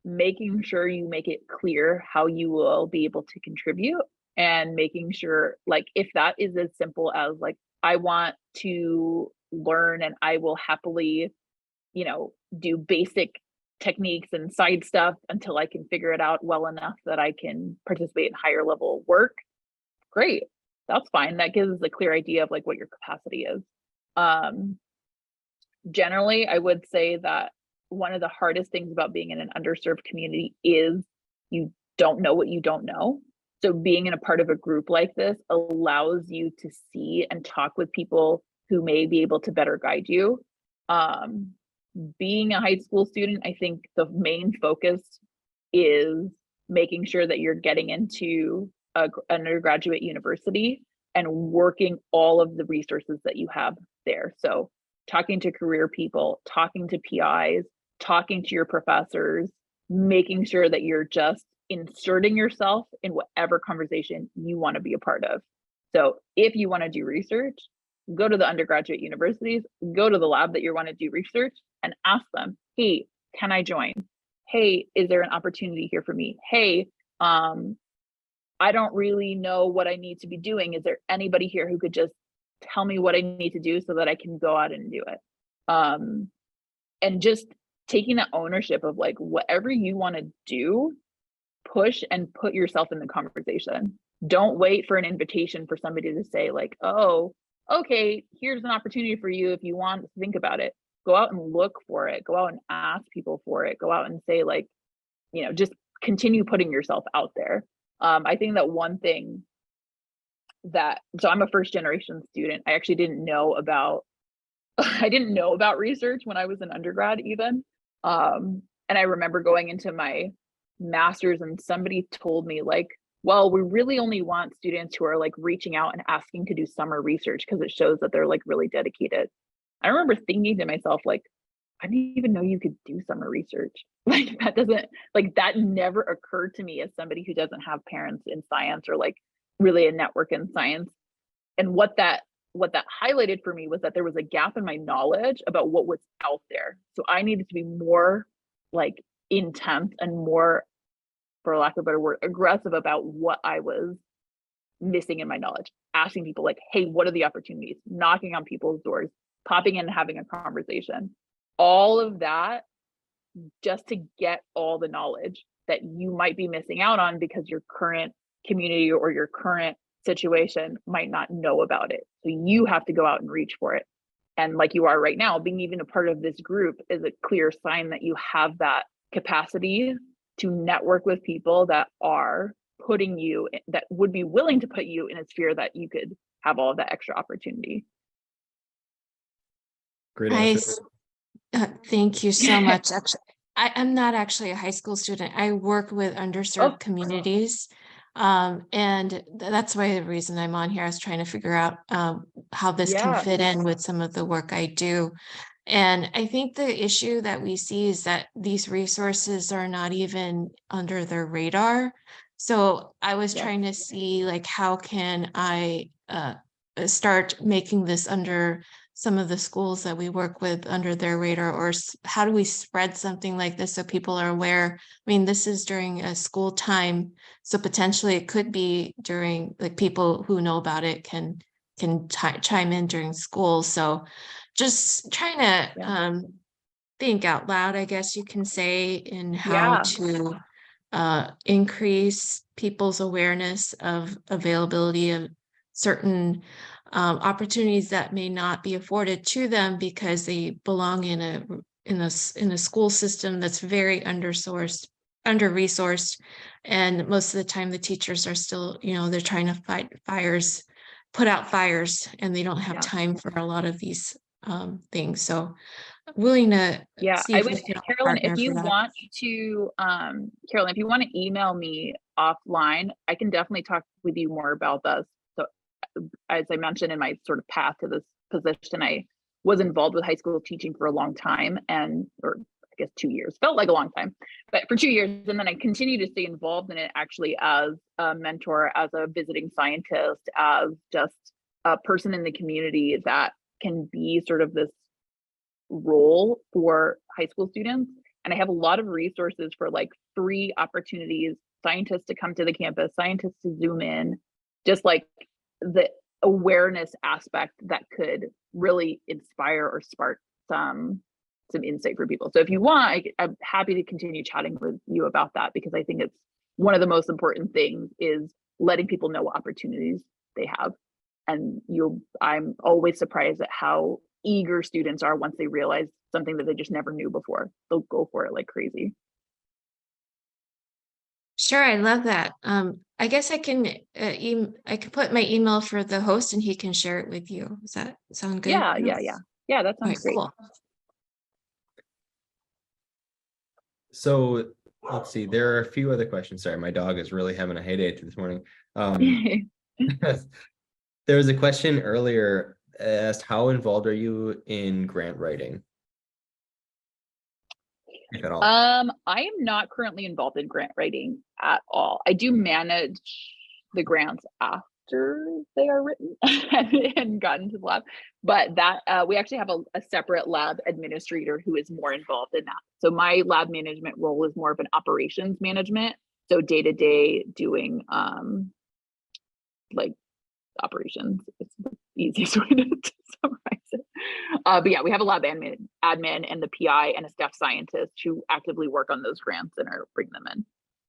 making sure you make it clear how you will be able to contribute and making sure like if that is as simple as like I want to learn and I will happily do basic techniques and side stuff until I can figure it out well enough that I can participate in higher level work. Great. That's fine. That gives us a clear idea of like what your capacity is. Generally, I would say that one of the hardest things about being in an underserved community is you don't know what you don't know. So being in a part of a group like this allows you to see and talk with people who may be able to better guide you. Being a high school student, I think the main focus is making sure that you're getting into an undergraduate university and working all of the resources that you have there. So talking to career people, talking to PIs, talking to your professors, making sure that you're just inserting yourself in whatever conversation you want to be a part of. So if you want to do research, go to the undergraduate universities, go to the lab that you want to do research and ask them, hey, can I join? Hey, is there an opportunity here for me? Hey, I don't really know what I need to be doing. Is there anybody here who could just tell me what I need to do so that I can go out and do it? And just taking that ownership of like, whatever you want to do, push and put yourself in the conversation. Don't wait for an invitation for somebody to say like, oh, okay, here's an opportunity for you if you want to think about it. Go out and look for it. Go out and ask people for it. Go out and say like, just continue putting yourself out there. I think that one thing so I'm a first generation student. I actually didn't know about, I didn't know about research when I was an undergrad even. And I remember going into my master's and somebody told me like, well, we really only want students who are like reaching out and asking to do summer research because it shows that they're like really dedicated. I remember thinking to myself, like, I didn't even know you could do summer research. Like that never occurred to me as somebody who doesn't have parents in science or like really a network in science. And what that highlighted for me was that there was a gap in my knowledge about what was out there. So I needed to be more like intense and more, for lack of a better word, aggressive about what I was missing in my knowledge, asking people like, hey, what are the opportunities? Knocking on people's doors, popping in and having a conversation. All of that just to get all the knowledge that you might be missing out on because your current community or your current situation might not know about it. So you have to go out and reach for it. And like you are right now, being even a part of this group is a clear sign that you have that capacity to network with people that are that would be willing to put you in a sphere that you could have all of that extra opportunity. Great I, answer. thank you so much. Actually, I'm not actually a high school student. I work with underserved communities. And that's why the reason I'm on here. I was trying to figure out how this can fit in with some of the work I do. And I think the issue that we see is that these resources are not even under their radar. So I was trying to see like, how can I start making this under some of the schools that we work with under their radar, or how do we spread something like this so people are aware? I mean, this is during a school time, so potentially it could be during like people who know about it can chime in during school. So just trying to think out loud, I guess you can say, in how to increase people's awareness of availability of certain opportunities that may not be afforded to them because they belong in a school system that's very under-resourced, and most of the time the teachers are still, they're trying to put out fires, and they don't have time for a lot of these things. So willing to see I if would, we can Carolyn, partner if you for that. want to Carolyn, if you want to email me offline, I can definitely talk with you more about this. So as I mentioned in my sort of path to this position, I was involved with high school teaching for a long time, or I guess 2 years, felt like a long time, but for 2 years. And then I continue to stay involved in it actually as a mentor, as a visiting scientist, as just a person in the community that can be sort of this role for high school students. And I have a lot of resources for like free opportunities, scientists to come to the campus, scientists to zoom in, just like the awareness aspect that could really inspire or spark some insight for people. So if you want, I'm happy to continue chatting with you about that, because I think it's one of the most important things is letting people know what opportunities they have. And I'm always surprised at how eager students are once they realize something that they just never knew before. They'll go for it like crazy. Sure, I love that. I guess I can I could put my email for the host and he can share it with you. Does that sound good? Yeah, that All right, sounds great. cool. So let's see, there are a few other questions. Sorry, my dog is really having a heyday this morning. Um, there was a question earlier asked, how involved are you in grant writing, if at all? I am not currently involved in grant writing at all. I do manage the grants after they are written and gotten to the lab, but that we actually have a separate lab administrator who is more involved in that. So my lab management role is more of an operations management, so day to day doing like operations. It's the easiest way to summarize it. But yeah, we have a lab admin and the PI and a staff scientist who actively work on those grants and are bring them in.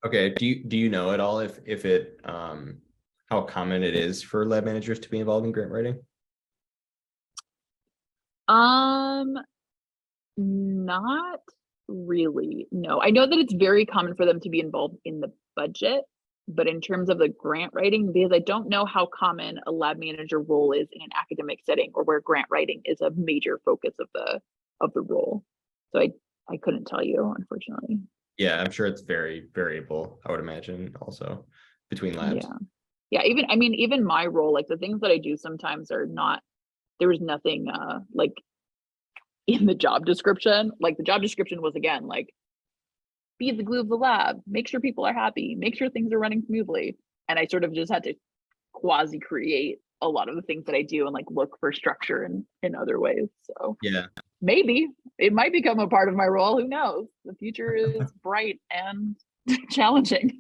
Okay. Do you know at all if it how common it is for lab managers to be involved in grant writing? Not really. No, I know that it's very common for them to be involved in the budget, but in terms of the grant writing, because I don't know how common a lab manager role is in an academic setting or where grant writing is a major focus of the role. So I couldn't tell you, unfortunately. Yeah, I'm sure it's very variable, I would imagine, also between labs. Yeah, even my role, like the things that I do sometimes are not, there was nothing like in the job description. Like the job description was, again, like, be the glue of the lab, make sure people are happy, make sure things are running smoothly. And I sort of just had to quasi create a lot of the things that I do and like look for structure in other ways. So Yeah. maybe it might become a part of my role. Who knows? The future is bright and challenging.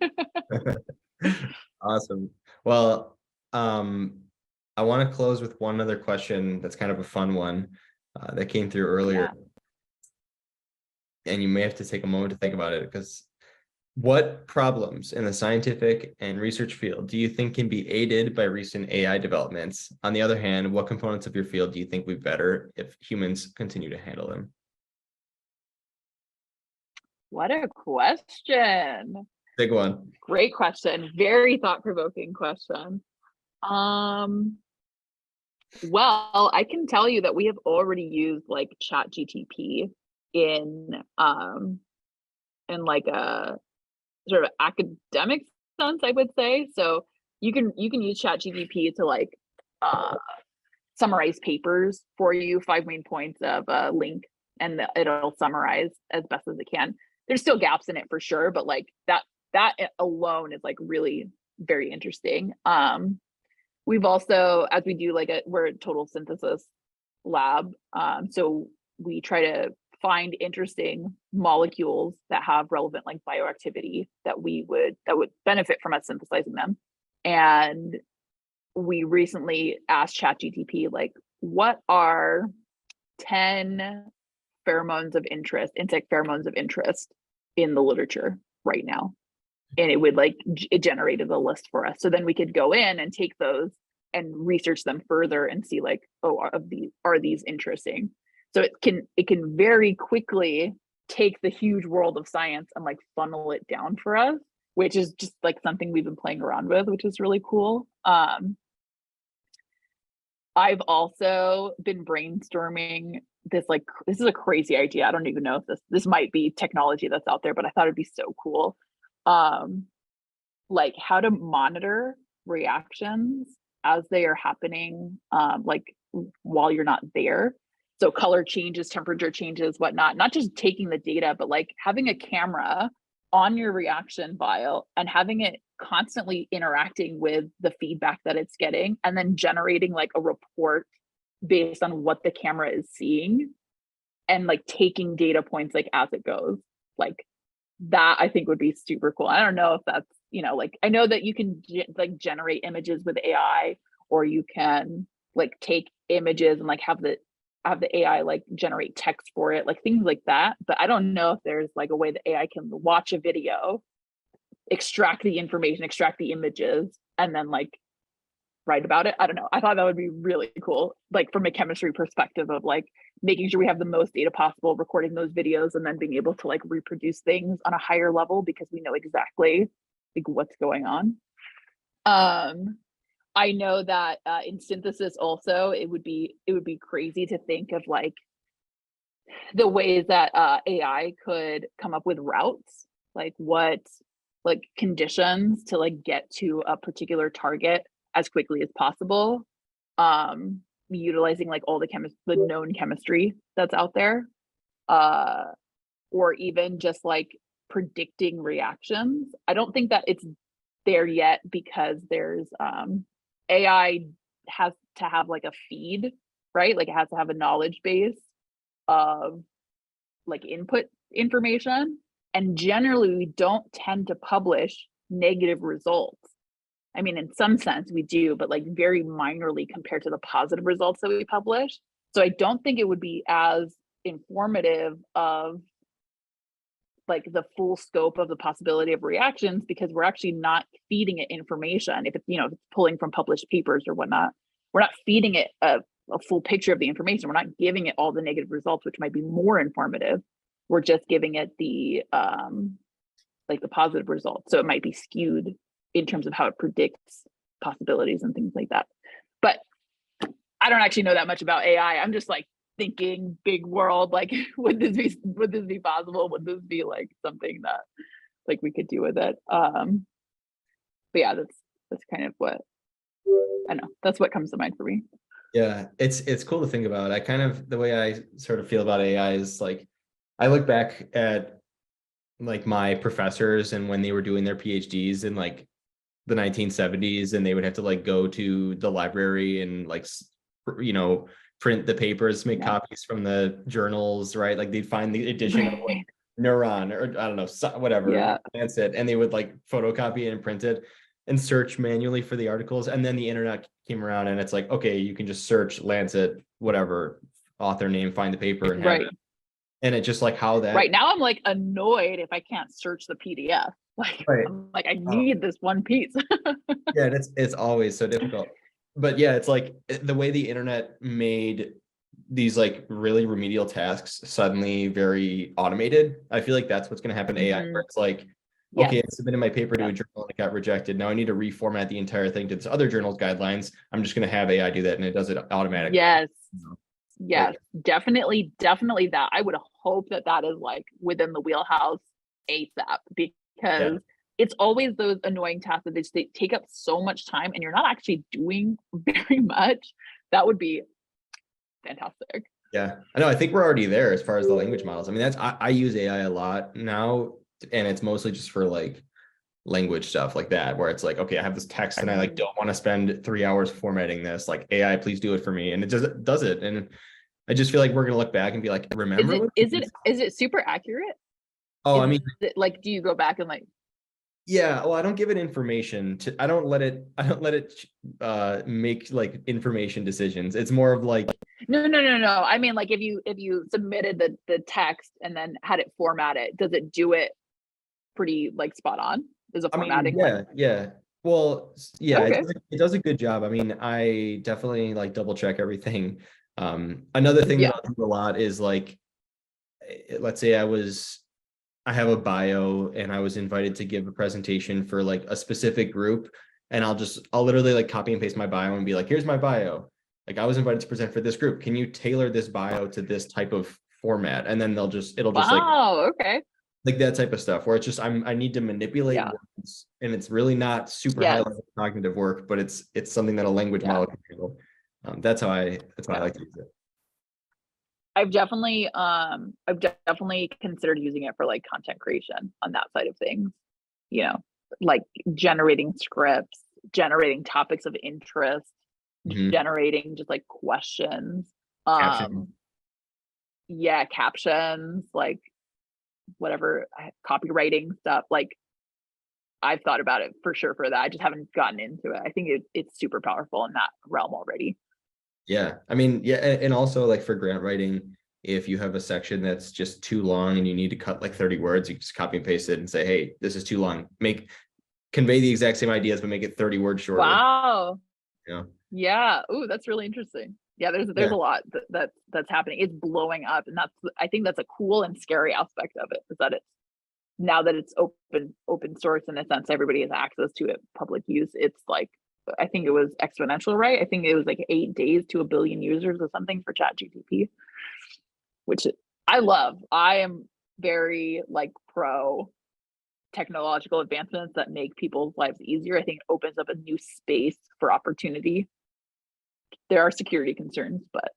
Awesome. Well, I want to close with one other question that's kind of a fun one that came through earlier. And you may have to take a moment to think about it, because what problems in the scientific and research field do you think can be aided by recent AI developments? On the other hand, what components of your field do you think would be better if humans continue to handle them? What a question. Big one. Great question. Very thought-provoking question. Well, I can tell you that we have already used like ChatGPT in like a sort of academic sense, I would say. So you can use ChatGPT to like summarize papers for you, 5 main points of a link, and it'll summarize as best as it can. There's still gaps in it for sure, but like that alone is like really very interesting. We've also, as we do like we're a total synthesis lab, so we try to find interesting molecules that have relevant like bioactivity that would benefit from us synthesizing them. And we recently asked ChatGPT, like, what are 10 pheromones of interest, insect pheromones of interest in the literature right now? And it would like, it generated a list for us. So then we could go in and take those and research them further and see like, oh, are these interesting? So it can very quickly take the huge world of science and like funnel it down for us, which is just like something we've been playing around with, which is really cool. I've also been brainstorming this is a crazy idea. I don't even know if this might be technology that's out there, but I thought it'd be so cool. Like how to monitor reactions as they are happening, like while you're not there. So color changes, temperature changes, whatnot, not just taking the data, but like having a camera on your reaction vial and having it constantly interacting with the feedback that it's getting, and then generating like a report based on what the camera is seeing and like taking data points like as it goes. Like that I think would be super cool. I don't know if that's, like, I know that you can like generate images with AI, or you can like take images and like have the AI like generate text for it, like things like that. But I don't know if there's like a way that AI can watch a video, extract the information, extract the images, and then like write about it. I don't know. I thought that would be really cool, like from a chemistry perspective of like making sure we have the most data possible, recording those videos, and then being able to like reproduce things on a higher level because we know exactly like what's going on. I know that in synthesis also, it would be crazy to think of like the ways that AI could come up with routes, like what like conditions to like get to a particular target as quickly as possible, utilizing like all the known chemistry that's out there, or even just like predicting reactions. I don't think that it's there yet because there's AI has to have like a feed, right? Like it has to have a knowledge base of like input information. And generally we don't tend to publish negative results. I mean, in some sense we do, but like very minorly compared to the positive results that we publish. So I don't think it would be as informative of like the full scope of the possibility of reactions, because we're actually not feeding it information. If it's, you know, if it's pulling from published papers or whatnot, we're not feeding it a full picture of the information. We're not giving it all the negative results, which might be more informative. We're just giving it the like the positive results. So it might be skewed in terms of how it predicts possibilities and things like that. But I don't actually know that much about AI. I'm just like thinking big world, like would this be possible? Would this be like something that like we could do with it? But yeah, that's kind of what I know. That's what comes to mind for me. Yeah, it's cool to think about. I kind of, the way I sort of feel about AI is like, I look back at like my professors and when they were doing their PhDs in like the 1970s, and they would have to like go to the library and like, you know, print the papers, make copies from the journals, right? Like they'd find the edition of like Neuron or I don't know, whatever, that's it. And they would like photocopy it and print it and search manually for the articles. And then the internet came around and it's like, okay, you can just search Lancet, whatever, author name, find the paper and have it. And it's just like how that right now I'm like annoyed if I can't search the PDF. Like I'm like, I need this one piece. Yeah, it's always so difficult. But yeah, it's like the way the internet made these like really remedial tasks suddenly very automated. I feel like that's what's going to happen to AI, where it's like, okay, I submitted my paper to a journal and it got rejected. Now I need to reformat the entire thing to this other journal's guidelines. I'm just going to have AI do that and it does it automatically. Yes, definitely that. I would hope that that is like within the wheelhouse ASAP, because it's always those annoying tasks that they take up so much time and you're not actually doing very much. That would be fantastic. Yeah, I know. I think we're already there as far as the language models. I mean, I use AI a lot now, and it's mostly just for like language stuff like that, where it's like, okay, I have this text and I like don't want to spend 3 hours formatting this. Like AI, please do it for me, and it just does it. And I just feel like we're gonna look back and be like, remember? Is it super accurate? Oh, I mean, like, do you go back and like? Yeah, well, I don't give it information I don't let it make like information decisions. It's more of like no. I mean, like if you submitted the text and then had it formatted, does it do it pretty like spot on? Is a formatting? Yeah. Well, yeah, okay. it does a good job. I mean, I definitely like double check everything. Another thing that I'll do a lot is like, let's say I have a bio and I was invited to give a presentation for like a specific group, and I'll literally like copy and paste my bio and be like, here's my bio. Like I was invited to present for this group. Can you tailor this bio to this type of format? And then it'll just like, okay. Like that type of stuff where it's just, I need to manipulate words, and it's really not super high level cognitive work, but it's something that a language model can handle. That's how I like to use it. I've definitely considered using it for like content creation on that side of things, you know, like generating scripts, generating topics of interest, generating just like questions, captions, like whatever, copywriting stuff. Like I've thought about it for sure for that. I just haven't gotten into it. I think it's super powerful in that realm already. Yeah, I mean, and also like for grant writing, if you have a section that's just too long and you need to cut like 30 words, you just copy and paste it and say, hey, this is too long. Convey the exact same ideas, but make it 30 words shorter. Wow. Yeah. Yeah. Ooh, that's really interesting. Yeah, there's a lot that's happening. It's blowing up, and I think that's a cool and scary aspect of it, is that it's now that it's open source in a sense, everybody has access to it, public use. It's like, I think it was exponential, right? I think it was like 8 days to 1 billion users or something for ChatGPT, which I love. I am very like pro technological advancements that make people's lives easier. I think it opens up a new space for opportunity. There are security concerns, but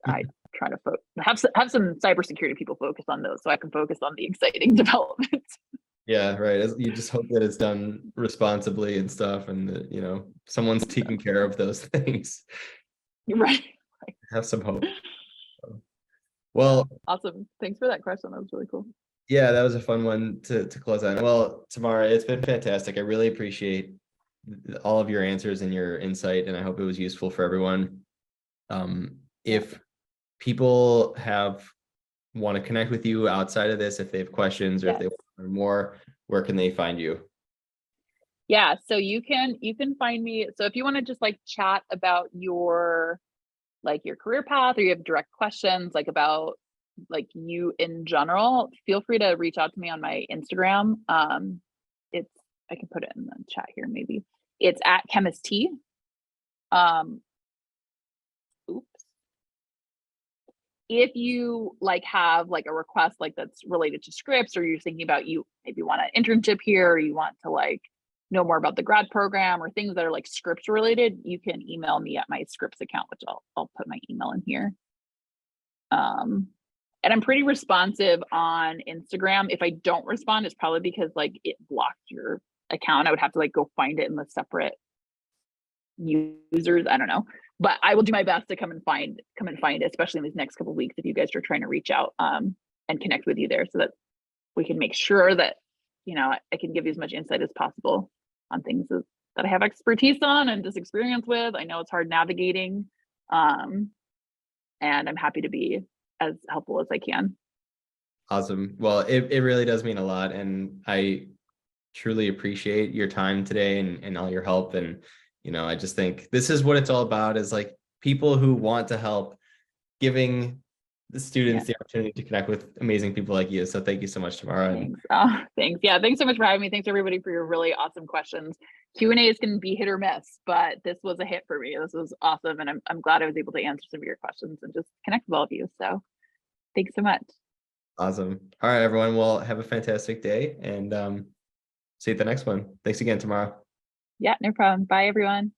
I try to have some cybersecurity people focus on those so I can focus on the exciting development. Yeah, right. You just hope that it's done responsibly and stuff, and that, you know, someone's taking care of those things. Right. Have some hope. Well, awesome. Thanks for that question. That was really cool. Yeah, that was a fun one to close on. Well, Tamara, it's been fantastic. I really appreciate all of your answers and your insight, and I hope it was useful for everyone. If people want to connect with you outside of this, if they have questions or if they want to learn more, where can they find you? Yeah, so you can find me. So if you want to just like chat about your career path, or you have direct questions like about like you in general, feel free to reach out to me on my Instagram. I can put it in the chat here maybe. It's at chemist. If you like have like a request like that's related to scripts, or you're thinking about you maybe want an internship here, or you want to like know more about the grad program or things that are like scripts related, you can email me at my scripts account, which I'll put my email in here. And I'm pretty responsive on Instagram. If I don't respond, it's probably because like it blocked your account. I would have to like go find it in the separate users. I don't know, but I will do my best to come and find it, especially in these next couple of weeks, if you guys are trying to reach out and connect with you there, so that we can make sure that, you know, I can give you as much insight as possible on things that I have expertise on and just experience with. I know it's hard navigating, and I'm happy to be as helpful as I can. Awesome. Well, it really does mean a lot, and I truly appreciate your time today and all your help. And, you know, I just think this is what it's all about, is like people who want to help, giving the students the opportunity to connect with amazing people like you. So thank you so much, Tamara. Thanks. Thanks. Yeah, thanks so much for having me. Thanks everybody for your really awesome questions. Q&As can be hit or miss, but this was a hit for me. This was awesome, and I'm glad I was able to answer some of your questions and just connect with all of you. So thanks so much. Awesome. All right, everyone. Well, have a fantastic day, and see you at the next one. Thanks again, Tamara. Yeah, no problem. Bye, everyone.